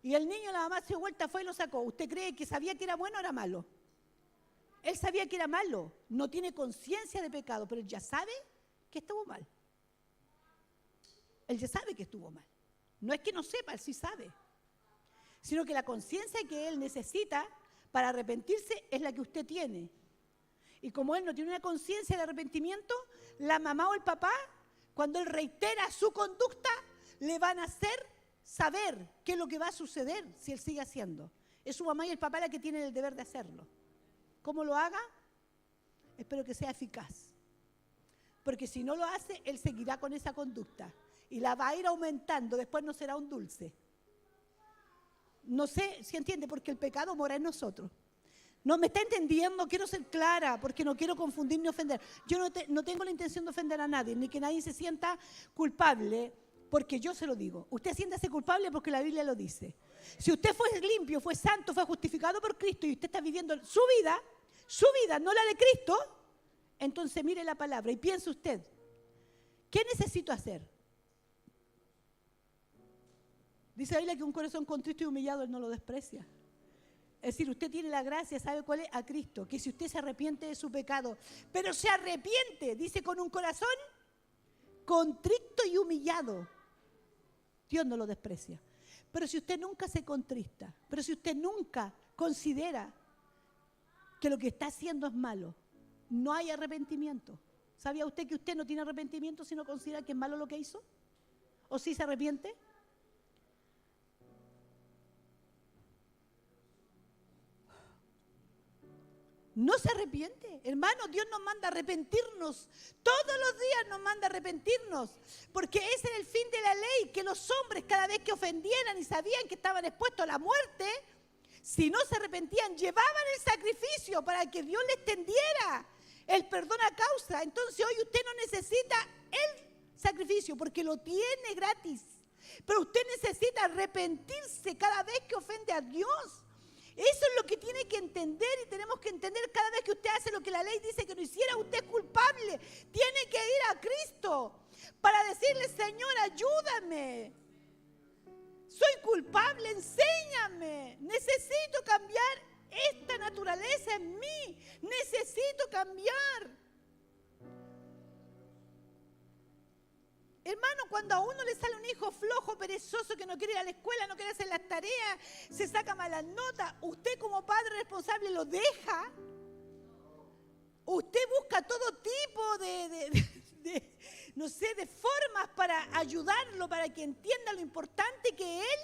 S1: Y el niño, la mamá se dio vuelta, fue y lo sacó. ¿Usted cree que sabía que era bueno o era malo? Él sabía que era malo, no tiene conciencia de pecado, pero él ya sabe que estuvo mal. Él ya sabe que estuvo mal. No es que no sepa, él sí sabe. Sino que la conciencia que él necesita para arrepentirse es la que usted tiene. Y como él no tiene una conciencia de arrepentimiento, la mamá o el papá, cuando él reitera su conducta, le van a hacer saber qué es lo que va a suceder si él sigue haciendo. Es su mamá y el papá la que tienen el deber de hacerlo. ¿Cómo lo haga? Espero que sea eficaz. Porque si no lo hace, él seguirá con esa conducta. Y la va a ir aumentando, después no será un dulce. No sé si entiende, porque el pecado mora en nosotros. No me está entendiendo, quiero ser clara, porque no quiero confundir ni ofender. Yo no tengo la intención de ofender a nadie, ni que nadie se sienta culpable, porque yo se lo digo. Usted siéntase culpable porque la Biblia lo dice. Si usted fue limpio, fue santo, fue justificado por Cristo y usted está viviendo su vida, no la de Cristo, entonces mire la palabra y piense usted, ¿qué necesito hacer? Dice la Biblia que un corazón contrito y humillado él no lo desprecia. Es decir, usted tiene la gracia, ¿sabe cuál es? A Cristo, que si usted se arrepiente de su pecado, pero se arrepiente, dice, con un corazón contrito y humillado, Dios no lo desprecia. Pero si usted nunca se contrista, pero si usted nunca considera que lo que está haciendo es malo, no hay arrepentimiento. ¿Sabía usted que usted no tiene arrepentimiento si no considera que es malo lo que hizo? ¿O si se arrepiente? No se arrepiente. Hermano, Dios nos manda a arrepentirnos. Todos los días nos manda a arrepentirnos. Porque ese era el fin de la ley, que los hombres cada vez que ofendieran y sabían que estaban expuestos a la muerte, si no se arrepentían, llevaban el sacrificio para que Dios les tendiera el perdón a causa. Entonces hoy usted no necesita el sacrificio porque lo tiene gratis. Pero usted necesita arrepentirse cada vez que ofende a Dios. Eso es lo que tiene que entender y tenemos que entender cada vez que usted hace lo que la ley dice que no hiciera, usted es culpable. Tiene que ir a Cristo para decirle, Señor, ayúdame. Soy culpable, enséñame. Necesito cambiar esta naturaleza en mí. Necesito cambiar. Hermano, cuando a uno le sale un hijo flojo, perezoso, que no quiere ir a la escuela, no quiere hacer las tareas, se saca malas notas, usted como padre responsable lo deja. Usted busca todo tipo de formas para ayudarlo, para que entienda lo importante que él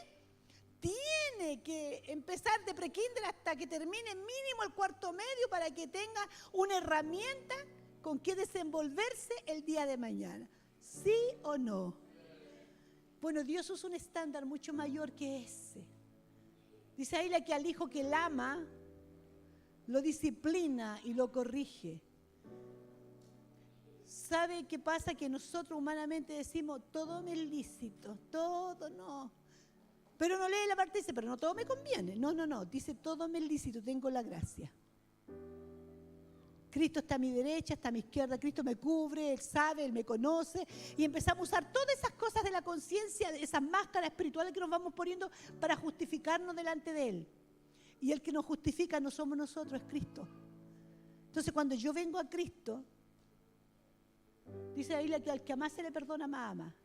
S1: tiene que empezar de prekinder hasta que termine mínimo el cuarto medio para que tenga una herramienta con que desenvolverse el día de mañana. ¿Sí o no? Bueno, Dios usa un estándar mucho mayor que ese. Dice ahí que al hijo que él ama, lo disciplina y lo corrige. ¿Sabe qué pasa? Que nosotros humanamente decimos, todo me es lícito, todo no. Pero no lee la parte, dice, pero no todo me conviene. No, dice, todo me es lícito, tengo la gracia. Cristo está a mi derecha, está a mi izquierda, Cristo me cubre, Él sabe, Él me conoce. Y empezamos a usar todas esas cosas de la conciencia, esas máscaras espirituales que nos vamos poniendo para justificarnos delante de Él. Y el que nos justifica no somos nosotros, es Cristo. Entonces cuando yo vengo a Cristo, dice la Biblia que al que más se le perdona, más ama.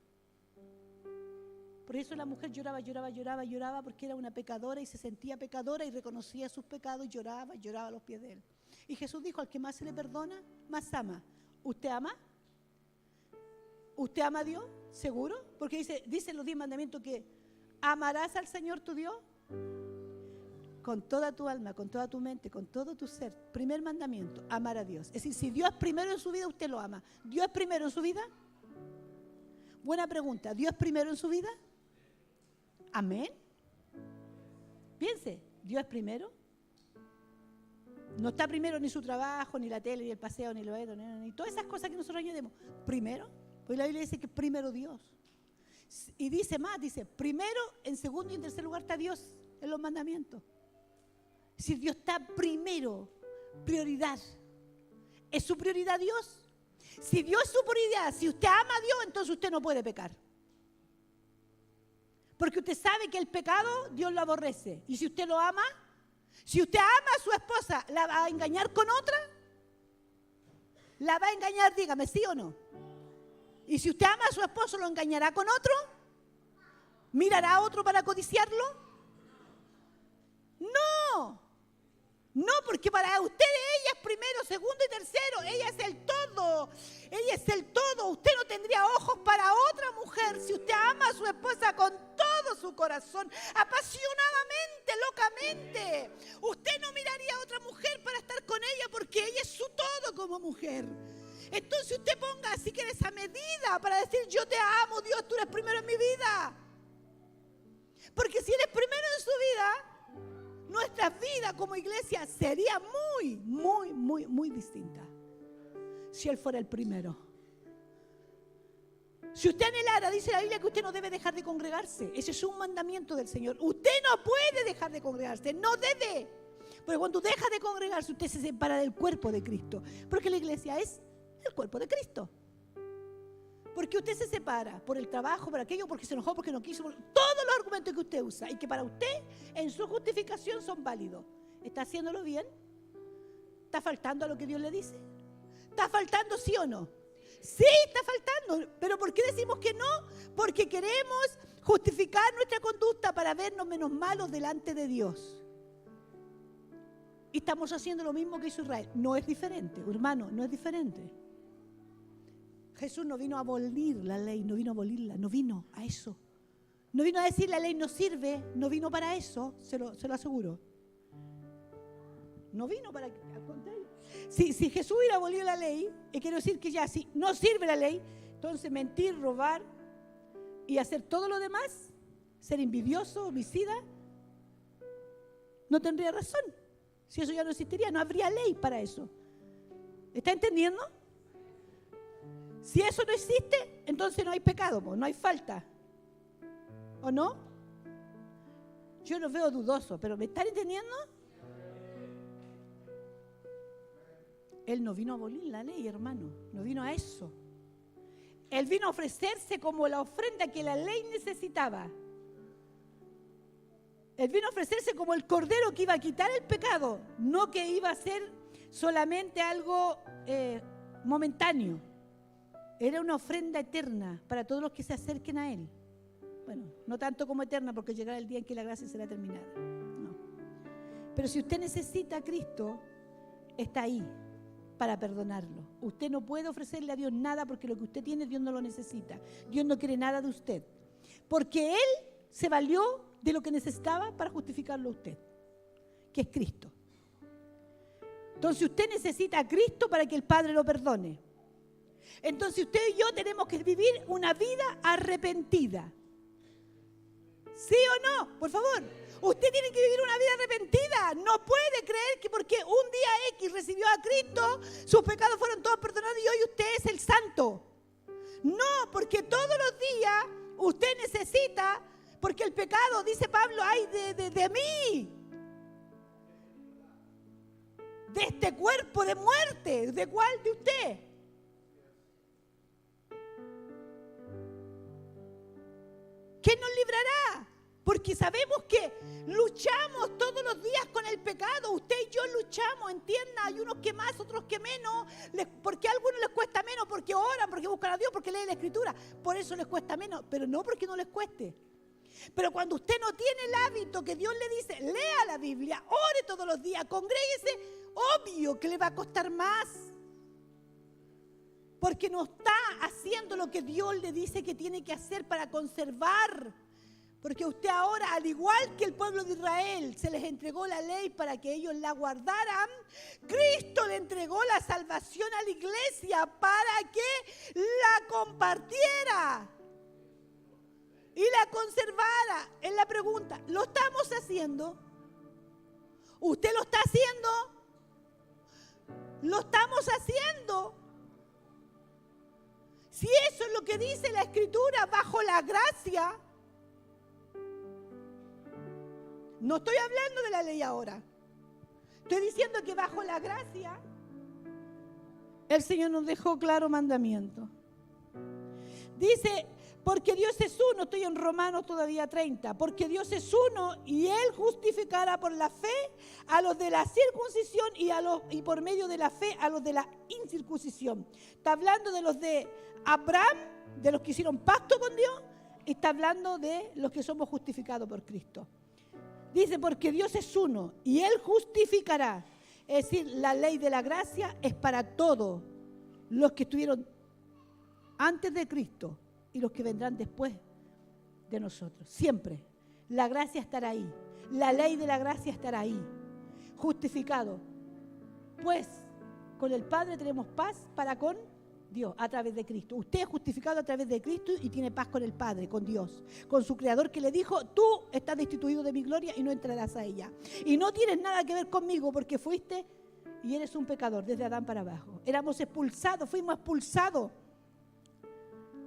S1: Por eso la mujer lloraba porque era una pecadora y se sentía pecadora y reconocía sus pecados y lloraba a los pies de él. Y Jesús dijo, al que más se le perdona, más ama. ¿Usted ama? ¿Usted ama a Dios? ¿Seguro? Porque dice en los 10 mandamientos que amarás al Señor tu Dios con toda tu alma, con toda tu mente, con todo tu ser. Primer mandamiento, amar a Dios. Es decir, si Dios es primero en su vida, usted lo ama. ¿Dios es primero en su vida? Buena pregunta. ¿Dios es primero en su vida? Amén. Piense, ¿Dios es primero? No está primero ni su trabajo, ni la tele, ni el paseo, ni lo otro, ni todas esas cosas que nosotros añadimos. Primero, pues la Biblia dice que primero Dios. Y dice más, dice, primero, en segundo y en tercer lugar está Dios en los mandamientos. Si Dios está primero, prioridad. ¿Es su prioridad Dios? Si Dios es su prioridad, si usted ama a Dios, entonces usted no puede pecar. Porque usted sabe que el pecado Dios lo aborrece. Y si usted lo ama, si usted ama a su esposa, ¿la va a engañar con otra? ¿La va a engañar? Dígame, ¿sí o no? Y si usted ama a su esposo, ¿lo engañará con otro? ¿Mirará a otro para codiciarlo? No. No, porque para usted ella es primero, segundo y tercero. Ella es el todo. Ella es el todo. Usted no tendría ojos para otra mujer si usted ama a su esposa con todo su corazón, apasionadamente, locamente. Usted no miraría a otra mujer para estar con ella porque ella es su todo como mujer. Entonces usted ponga, si quiere, esa medida para decir, yo te amo, Dios, tú eres primero en mi vida. Porque si eres primero en su vida, nuestra vida como iglesia sería muy distinta si Él fuera el primero. Si usted anhelara, dice la Biblia que usted no debe dejar de congregarse. Ese es un mandamiento del Señor. Usted no puede dejar de congregarse, no debe. Porque cuando deja de congregarse, usted se separa del cuerpo de Cristo. Porque la iglesia es el cuerpo de Cristo. Porque usted se separa por el trabajo, por aquello, porque se enojó, porque no quiso, por todos los argumentos que usted usa y que para usted en su justificación son válidos. ¿Está haciéndolo bien? ¿Está faltando a lo que Dios le dice? ¿Está faltando sí o no? Sí, está faltando. ¿Pero por qué decimos que no? Porque queremos justificar nuestra conducta para vernos menos malos delante de Dios. Y estamos haciendo lo mismo que hizo Israel. No es diferente, hermano, no es diferente. Jesús no vino a abolir la ley, no vino a abolirla, no vino a eso. No vino a decir la ley no sirve, no vino para eso, se lo aseguro. No vino para... Al contrario. Si Jesús hubiera abolido la ley, quiero decir que ya si no sirve la ley, entonces mentir, robar y hacer todo lo demás, ser envidioso, homicida, no tendría razón. Si eso ya no existiría, no habría ley para eso. ¿Está entendiendo? Si eso no existe, entonces no hay pecado, no hay falta. ¿O no? Yo los veo dudosos, pero ¿me están entendiendo? Él no vino a abolir la ley, hermano. No vino a eso. Él vino a ofrecerse como la ofrenda que la ley necesitaba. Él vino a ofrecerse como el cordero que iba a quitar el pecado, no que iba a ser solamente algo momentáneo. Era una ofrenda eterna para todos los que se acerquen a Él. Bueno, no tanto como eterna, porque llegará el día en que la gracia será terminada. No. Pero si usted necesita a Cristo, está ahí para perdonarlo. Usted no puede ofrecerle a Dios nada porque lo que usted tiene, Dios no lo necesita. Dios no quiere nada de usted. Porque Él se valió de lo que necesitaba para justificarlo a usted, que es Cristo. Entonces usted necesita a Cristo para que el Padre lo perdone. Entonces usted y yo tenemos que vivir una vida arrepentida. ¿Sí o no? Por favor. Usted tiene que vivir una vida arrepentida. No puede creer que porque un día X recibió a Cristo, sus pecados fueron todos perdonados y hoy usted es el santo. No, porque todos los días usted necesita, porque el pecado, dice Pablo, ay de mí. De este cuerpo de muerte. ¿De cuál? De usted. ¿Quién nos librará? Porque sabemos que luchamos todos los días con el pecado. Usted y yo luchamos, entienda. Hay unos que más, otros que menos. Porque a algunos les cuesta menos, porque oran, porque buscan a Dios, porque leen la Escritura. Por eso les cuesta menos, pero no porque no les cueste. Pero cuando usted no tiene el hábito que Dios le dice, lea la Biblia, ore todos los días, congréguese, obvio que le va a costar más. Porque no está haciendo lo que Dios le dice que tiene que hacer para conservar. Porque usted ahora, al igual que el pueblo de Israel, se les entregó la ley para que ellos la guardaran. Cristo le entregó la salvación a la iglesia para que la compartiera y la conservara. Es la pregunta, ¿lo estamos haciendo? ¿Usted lo está haciendo? ¿Lo estamos haciendo? Si eso es lo que dice la Escritura, bajo la gracia. No estoy hablando de la ley ahora. Estoy diciendo que bajo la gracia el Señor nos dejó claro mandamiento. Dice, porque Dios es uno, estoy en Romanos todavía 30, porque Dios es uno y Él justificará por la fe a los de la circuncisión y por medio de la fe a los de la incircuncisión. Está hablando de los de Abraham, de los que hicieron pacto con Dios, y está hablando de los que somos justificados por Cristo. Dice, porque Dios es uno y Él justificará. Es decir, la ley de la gracia es para todos los que estuvieron antes de Cristo y los que vendrán después de nosotros. Siempre. La gracia estará ahí. La ley de la gracia estará ahí. Justificado. Pues con el Padre tenemos paz para con Dios a través de Cristo. Usted es justificado a través de Cristo y tiene paz con el Padre, con Dios, con su Creador que le dijo, tú estás destituido de mi gloria y no entrarás a ella. Y no tienes nada que ver conmigo porque fuiste y eres un pecador desde Adán para abajo. Éramos expulsados, fuimos expulsados.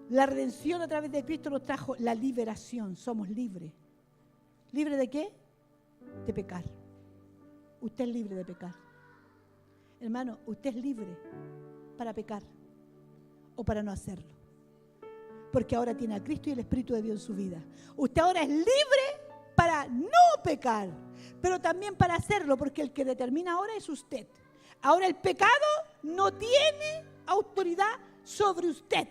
S1: La redención a través de Cristo nos trajo la liberación. Somos libres. ¿Libre de qué? De pecar. Usted es libre de pecar. Hermano, usted es libre para pecar o para no hacerlo. Porque ahora tiene a Cristo y el Espíritu de Dios en su vida. Usted ahora es libre para no pecar, pero también para hacerlo, porque el que determina ahora es usted. Ahora el pecado no tiene autoridad sobre usted.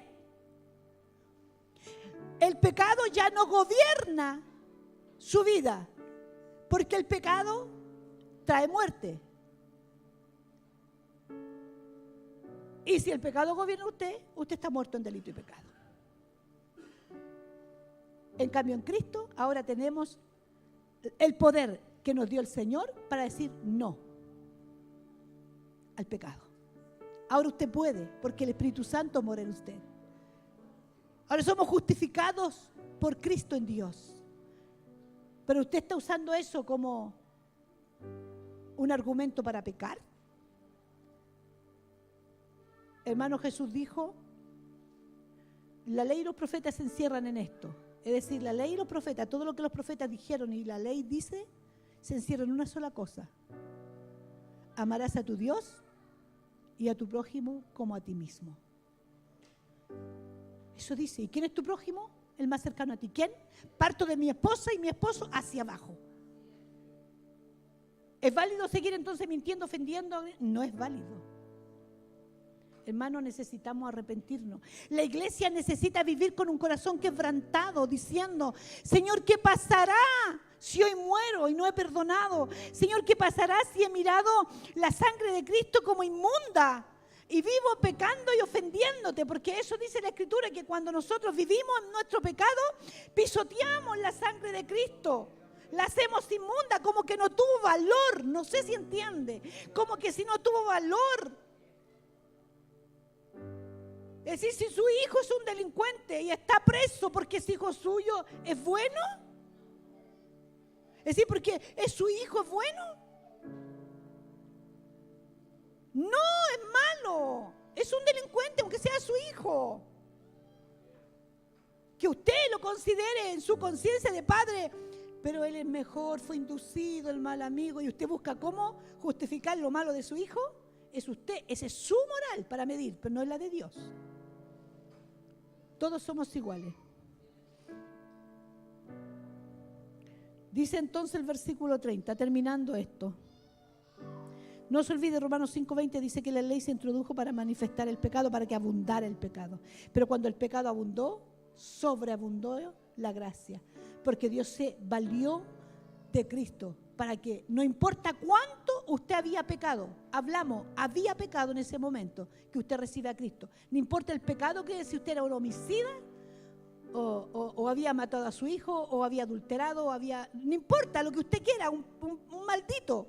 S1: El pecado ya no gobierna su vida, porque el pecado trae muerte. Y si el pecado gobierna usted, usted está muerto en delito y pecado. En cambio, en Cristo ahora tenemos el poder que nos dio el Señor para decir no al pecado. Ahora usted puede, porque el Espíritu Santo mora en usted. Ahora somos justificados por Cristo en Dios. Pero usted está usando eso como un argumento para pecar. Hermano, Jesús dijo, la ley y los profetas se encierran en esto. Es decir, la ley y los profetas, todo lo que los profetas dijeron y la ley dice, se encierra en una sola cosa. Amarás a tu Dios y a tu prójimo como a ti mismo. Eso dice. ¿Y quién es tu prójimo? El más cercano a ti. ¿Quién? Parto de mi esposa y mi esposo hacia abajo. ¿Es válido seguir entonces mintiendo, ofendiendo? No es válido. Hermanos, necesitamos arrepentirnos. La iglesia necesita vivir con un corazón quebrantado, diciendo, Señor, ¿qué pasará si hoy muero y no he perdonado? Señor, ¿qué pasará si he mirado la sangre de Cristo como inmunda y vivo pecando y ofendiéndote? Porque eso dice la Escritura, que cuando nosotros vivimos en nuestro pecado, pisoteamos la sangre de Cristo. La hacemos inmunda, como que no tuvo valor. No sé si entiende. Como que si no tuvo valor. Es decir, si su hijo es un delincuente y está preso porque es hijo suyo, ¿es bueno? Es decir, porque es su hijo, ¿es bueno? No, es malo. Es un delincuente, aunque sea su hijo. Que usted lo considere en su conciencia de padre, pero él es mejor, fue inducido, el mal amigo, y usted busca cómo justificar lo malo de su hijo. Es usted, esa es su moral para medir, pero no es la de Dios. Todos somos iguales. Dice entonces el versículo 30, terminando esto. No se olvide, Romanos 5:20 dice que la ley se introdujo para manifestar el pecado, para que abundara el pecado. Pero cuando el pecado abundó, sobreabundó la gracia. porque Dios se valió de Cristo para que no importa cuánto usted había pecado, había pecado en ese momento que usted recibe a Cristo. No importa el pecado que si usted era un homicida o había matado a su hijo o había adulterado no importa lo que usted quiera, un maldito.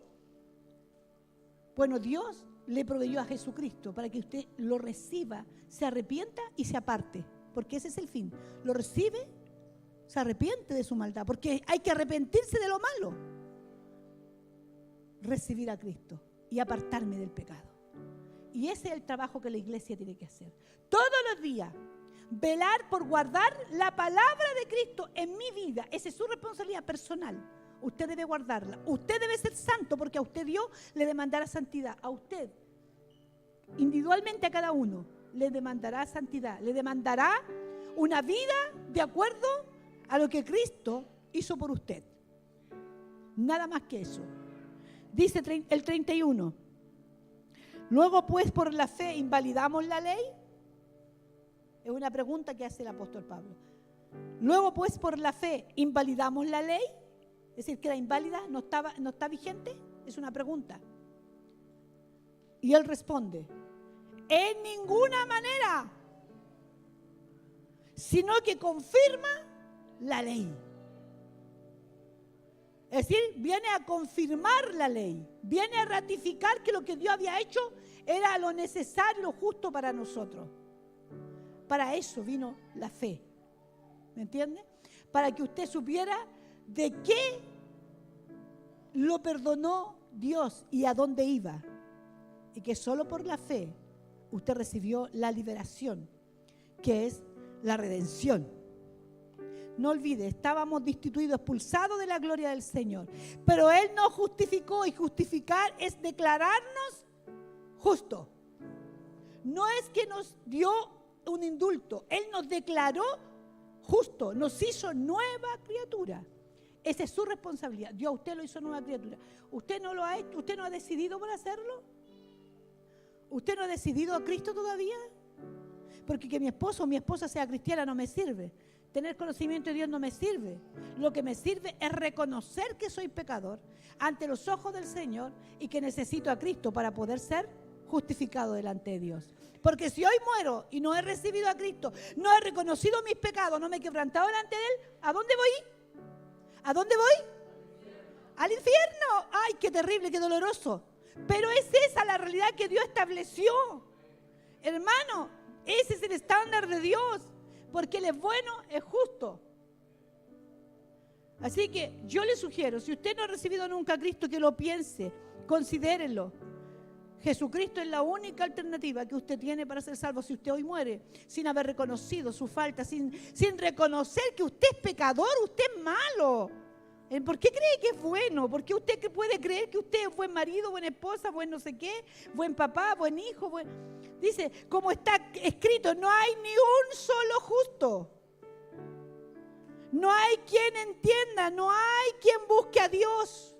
S1: Bueno, Dios le proveyó a Jesucristo para que usted lo reciba, se arrepienta y se aparte, porque ese es el fin. Lo recibe, se arrepiente de su maldad, porque hay que arrepentirse de lo malo. Recibir a Cristo y apartarme del pecado. Y ese es el trabajo que la iglesia tiene que hacer. Todos los días, velar por guardar la palabra de Cristo en mi vida. Esa es su responsabilidad personal. Usted debe guardarla. Usted debe ser santo porque a usted Dios le demandará santidad. A usted, individualmente a cada uno, le demandará santidad. Le demandará una vida de acuerdo a lo que Cristo hizo por usted. Nada más que eso. Dice el 31. Luego pues por la fe invalidamos la ley. Es una pregunta que hace el apóstol Pablo. Luego pues por la fe invalidamos la ley. Es decir, que era inválida, no está vigente. Es una pregunta. Y él responde, en ninguna manera, sino que confirma la ley. Es decir, viene a confirmar la ley, viene a ratificar que lo que Dios había hecho era lo necesario, lo justo para nosotros. Para eso vino la fe, ¿me entiende? Para que usted supiera de qué lo perdonó Dios y a dónde iba. Y que solo por la fe usted recibió la liberación, que es la redención. No olvide, estábamos destituidos, expulsados de la gloria del Señor. Pero Él nos justificó, y justificar es declararnos justos. No es que nos dio un indulto, Él nos declaró justos, nos hizo nueva criatura. Esa es su responsabilidad. Dios a usted lo hizo nueva criatura. ¿Usted no lo ha hecho? ¿Usted no ha decidido por hacerlo? ¿Usted no ha decidido a Cristo todavía? Porque que mi esposo o mi esposa sea cristiana no me sirve. Tener conocimiento de Dios no me sirve. Lo que me sirve es reconocer que soy pecador ante los ojos del Señor y que necesito a Cristo para poder ser justificado delante de Dios. Porque si hoy muero y no he recibido a Cristo, no he reconocido mis pecados, no me he quebrantado delante de Él, ¿a dónde voy? ¿A dónde voy? Al infierno. ¡Ay, qué terrible, qué doloroso! Pero es esa la realidad que Dios estableció. Hermano, ese es el estándar de Dios. Porque Él es bueno, es justo. Así que yo le sugiero, si usted no ha recibido nunca a Cristo, que lo piense, considérelo. Jesucristo es la única alternativa que usted tiene para ser salvo. Si usted hoy muere sin haber reconocido su falta, sin reconocer que usted es pecador, usted es malo. ¿Por qué cree que es bueno? ¿Por qué usted puede creer que usted es buen marido, buena esposa, buen no sé qué, buen papá, buen hijo? Dice, como está escrito, no hay ni un solo justo. No hay quien entienda, no hay quien busque a Dios.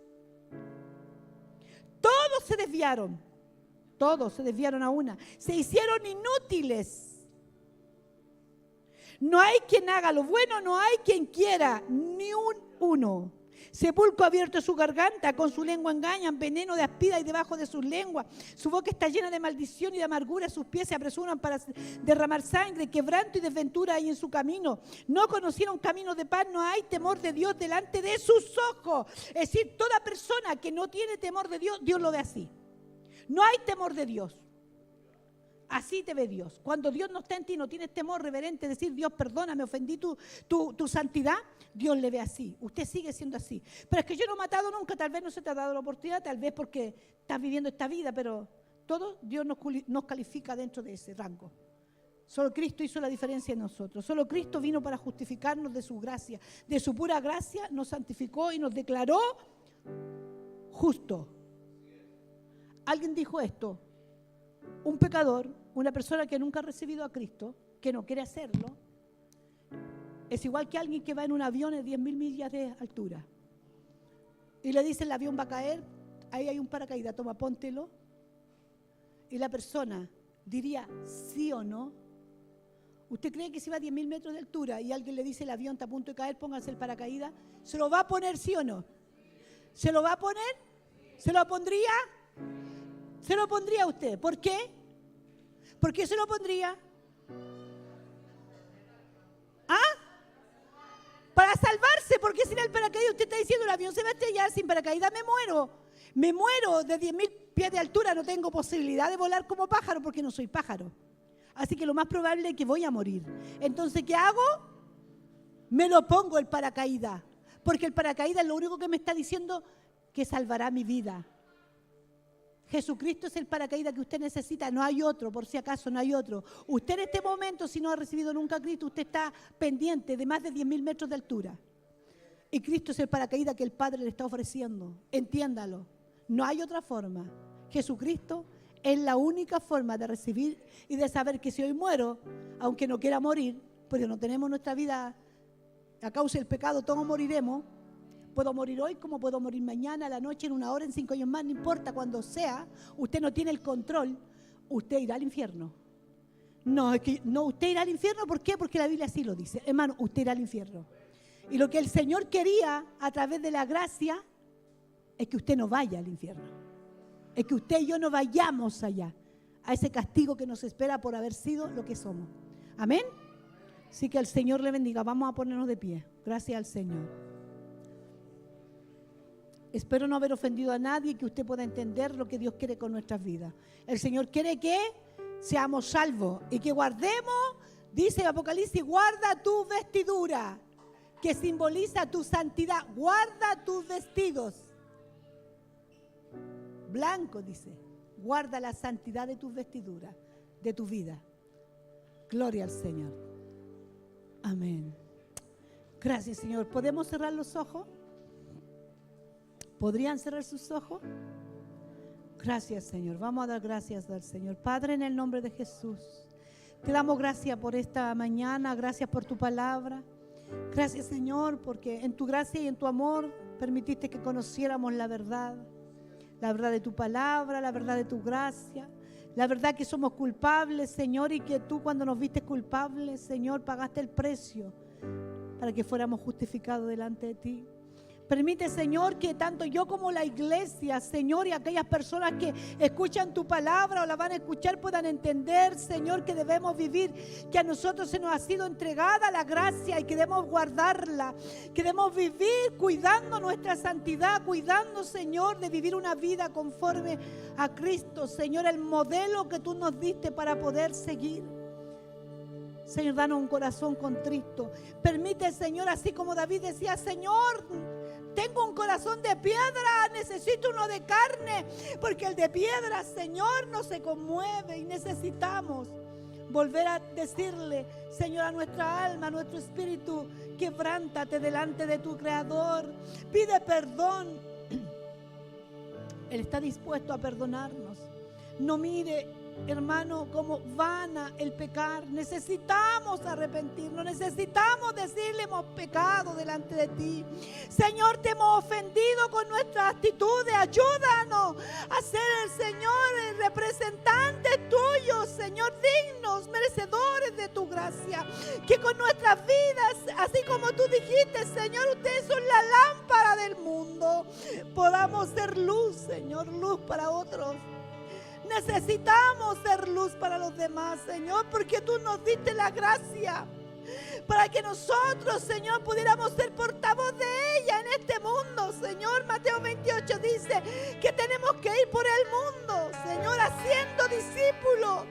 S1: Todos se desviaron a una. Se hicieron inútiles. No hay quien haga lo bueno, no hay quien quiera, ni uno. Sepulcro abierto es su garganta, con su lengua engañan, veneno de aspida y debajo de sus lenguas. Su boca está llena de maldición y de amargura, sus pies se apresuran para derramar sangre, quebranto y desventura hay en su camino. No conocieron camino de paz, no hay temor de Dios delante de sus ojos. Es decir, toda persona que no tiene temor de Dios, Dios lo ve así. No hay temor de Dios. Así te ve Dios. Cuando Dios no está en ti, no tienes temor reverente, decir, Dios, perdóname, ofendí tu santidad, Dios le ve así. Usted sigue siendo así. Pero es que yo no he matado nunca, tal vez no se te ha dado la oportunidad, tal vez porque estás viviendo esta vida, pero todo Dios nos califica dentro de ese rango. Solo Cristo hizo la diferencia en nosotros. Solo Cristo vino para justificarnos de su gracia. De su pura gracia nos santificó y nos declaró justo. Alguien dijo esto. Un pecador, una persona que nunca ha recibido a Cristo, que no quiere hacerlo, es igual que alguien que va en un avión de 10.000 millas de altura. Y le dice, el avión va a caer, ahí hay un paracaídas, toma, póntelo. Y la persona diría sí o no. ¿Usted cree que si va a 10.000 metros de altura y alguien le dice el avión está a punto de caer, póngase el paracaídas? ¿Se lo va a poner, sí o no? ¿Se lo va a poner? ¿Se lo pondría? ¿Se lo pondría usted? ¿Por qué? ¿Por qué se lo pondría? ¿Ah? Para salvarse, porque sin el paracaídas usted está diciendo el avión se va a estrellar, sin paracaídas me muero. Me muero de 10.000 pies de altura, no tengo posibilidad de volar como pájaro porque no soy pájaro. Así que lo más probable es que voy a morir. Entonces, ¿qué hago? Me lo pongo el paracaídas, porque el paracaídas lo único que me está diciendo que salvará mi vida. Jesucristo es el paracaídas que usted necesita, no hay otro, por si acaso no hay otro. Usted en este momento, si no ha recibido nunca a Cristo, usted está pendiente de más de 10.000 metros de altura. Y Cristo es el paracaídas que el Padre le está ofreciendo. Entiéndalo, no hay otra forma. Jesucristo es la única forma de recibir y de saber que si hoy muero, aunque no quiera morir, porque no tenemos nuestra vida a causa del pecado, todos moriremos. Puedo morir hoy como puedo morir mañana, a la noche, en 1 hora, en 5 años más, no importa cuando sea. Usted no tiene el control, usted irá al infierno. No, es que no, usted irá al infierno, ¿por qué? Porque la Biblia así lo dice. Hermano, usted irá al infierno. Y lo que el Señor quería a través de la gracia es que usted no vaya al infierno. Es que usted y yo no vayamos allá, a ese castigo que nos espera por haber sido lo que somos. Amén. Así que el Señor le bendiga. Vamos a ponernos de pie. Gracias al Señor. Espero no haber ofendido a nadie y que usted pueda entender lo que Dios quiere con nuestras vidas. El Señor quiere que seamos salvos y que guardemos, dice el Apocalipsis, guarda tu vestidura, que simboliza tu santidad. Guarda tus vestidos. Blanco, dice, guarda la santidad de tus vestiduras, de tu vida. Gloria al Señor. Amén. Gracias, Señor. ¿Podemos cerrar los ojos? ¿Podrían cerrar sus ojos? Gracias, Señor. Vamos a dar gracias al Señor. Padre, en el nombre de Jesús, te damos gracias por esta mañana. Gracias por tu palabra. Gracias, Señor, porque en tu gracia y en tu amor permitiste que conociéramos la verdad de tu palabra, la verdad de tu gracia, la verdad que somos culpables, Señor, y que tú cuando nos viste culpables, Señor, pagaste el precio para que fuéramos justificados delante de ti. Permite, Señor, que tanto yo como la iglesia, Señor, y aquellas personas que escuchan tu palabra o la van a escuchar puedan entender, Señor, que debemos vivir, que a nosotros se nos ha sido entregada la gracia y que debemos guardarla, que debemos vivir cuidando nuestra santidad, cuidando, Señor, de vivir una vida conforme a Cristo, Señor, el modelo que tú nos diste para poder seguir. Señor, danos un corazón contrito. Permite, Señor, así como David decía, Señor, tengo un corazón de piedra, necesito uno de carne, porque el de piedra, Señor, no se conmueve y necesitamos volver a decirle, Señor, a nuestra alma, a nuestro espíritu, quebrántate delante de tu Creador, pide perdón. Él está dispuesto a perdonarnos. No mire, hermano, como vana el pecar. Necesitamos arrepentirnos, necesitamos decirle hemos pecado delante de ti. Señor, te hemos ofendido con nuestras actitudes. Ayúdanos a ser el Señor, el representante tuyo, Señor, dignos, merecedores de tu gracia. Que con nuestras vidas, así como tú dijiste, Señor, ustedes son la lámpara del mundo, podamos ser luz, Señor, luz para otros. Necesitamos ser luz para los demás, Señor, porque tú nos diste la gracia para que nosotros, Señor, pudiéramos ser portavoz de ella en este mundo, Señor. Mateo 28 dice que tenemos que ir por el mundo, Señor, haciendo discípulos,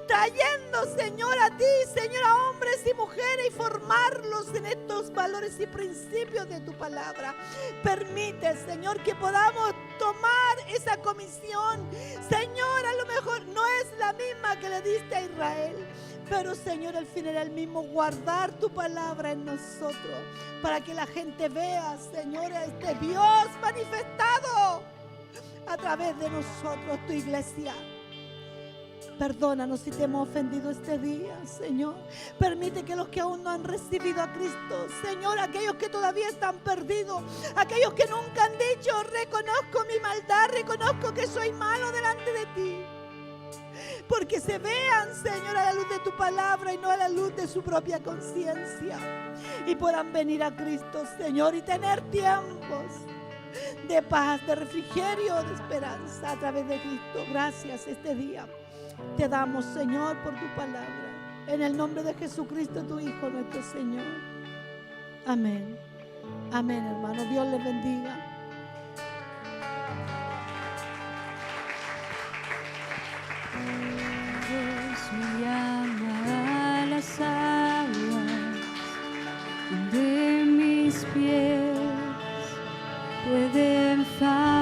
S1: trayendo, Señor, a ti, Señor, a hombres y mujeres y formarlos en estos valores y principios de tu palabra. Permite, Señor, que podamos tomar esa comisión. Señor, a lo mejor no es la misma que le diste a Israel, pero, Señor, al fin era el mismo, guardar tu palabra en nosotros para que la gente vea, Señor, a este Dios manifestado a través de nosotros, tu iglesia. Perdónanos si te hemos ofendido este día, Señor. Permite que los que aún no han recibido a Cristo, Señor, aquellos que todavía están perdidos, aquellos que nunca han dicho, reconozco mi maldad, reconozco que soy malo delante de ti. porque se vean, Señor, a la luz de tu palabra y no a la luz de su propia conciencia, y puedan venir a Cristo, Señor, y tener tiempos de paz, de refrigerio, de esperanza a través de Cristo. Gracias este día te damos, Señor, por tu palabra, en el nombre de Jesucristo, tu Hijo, nuestro Señor. Amén. Amén, hermano. Dios les bendiga.
S2: Dios me llama a las aguas donde mis pies pueden fallar.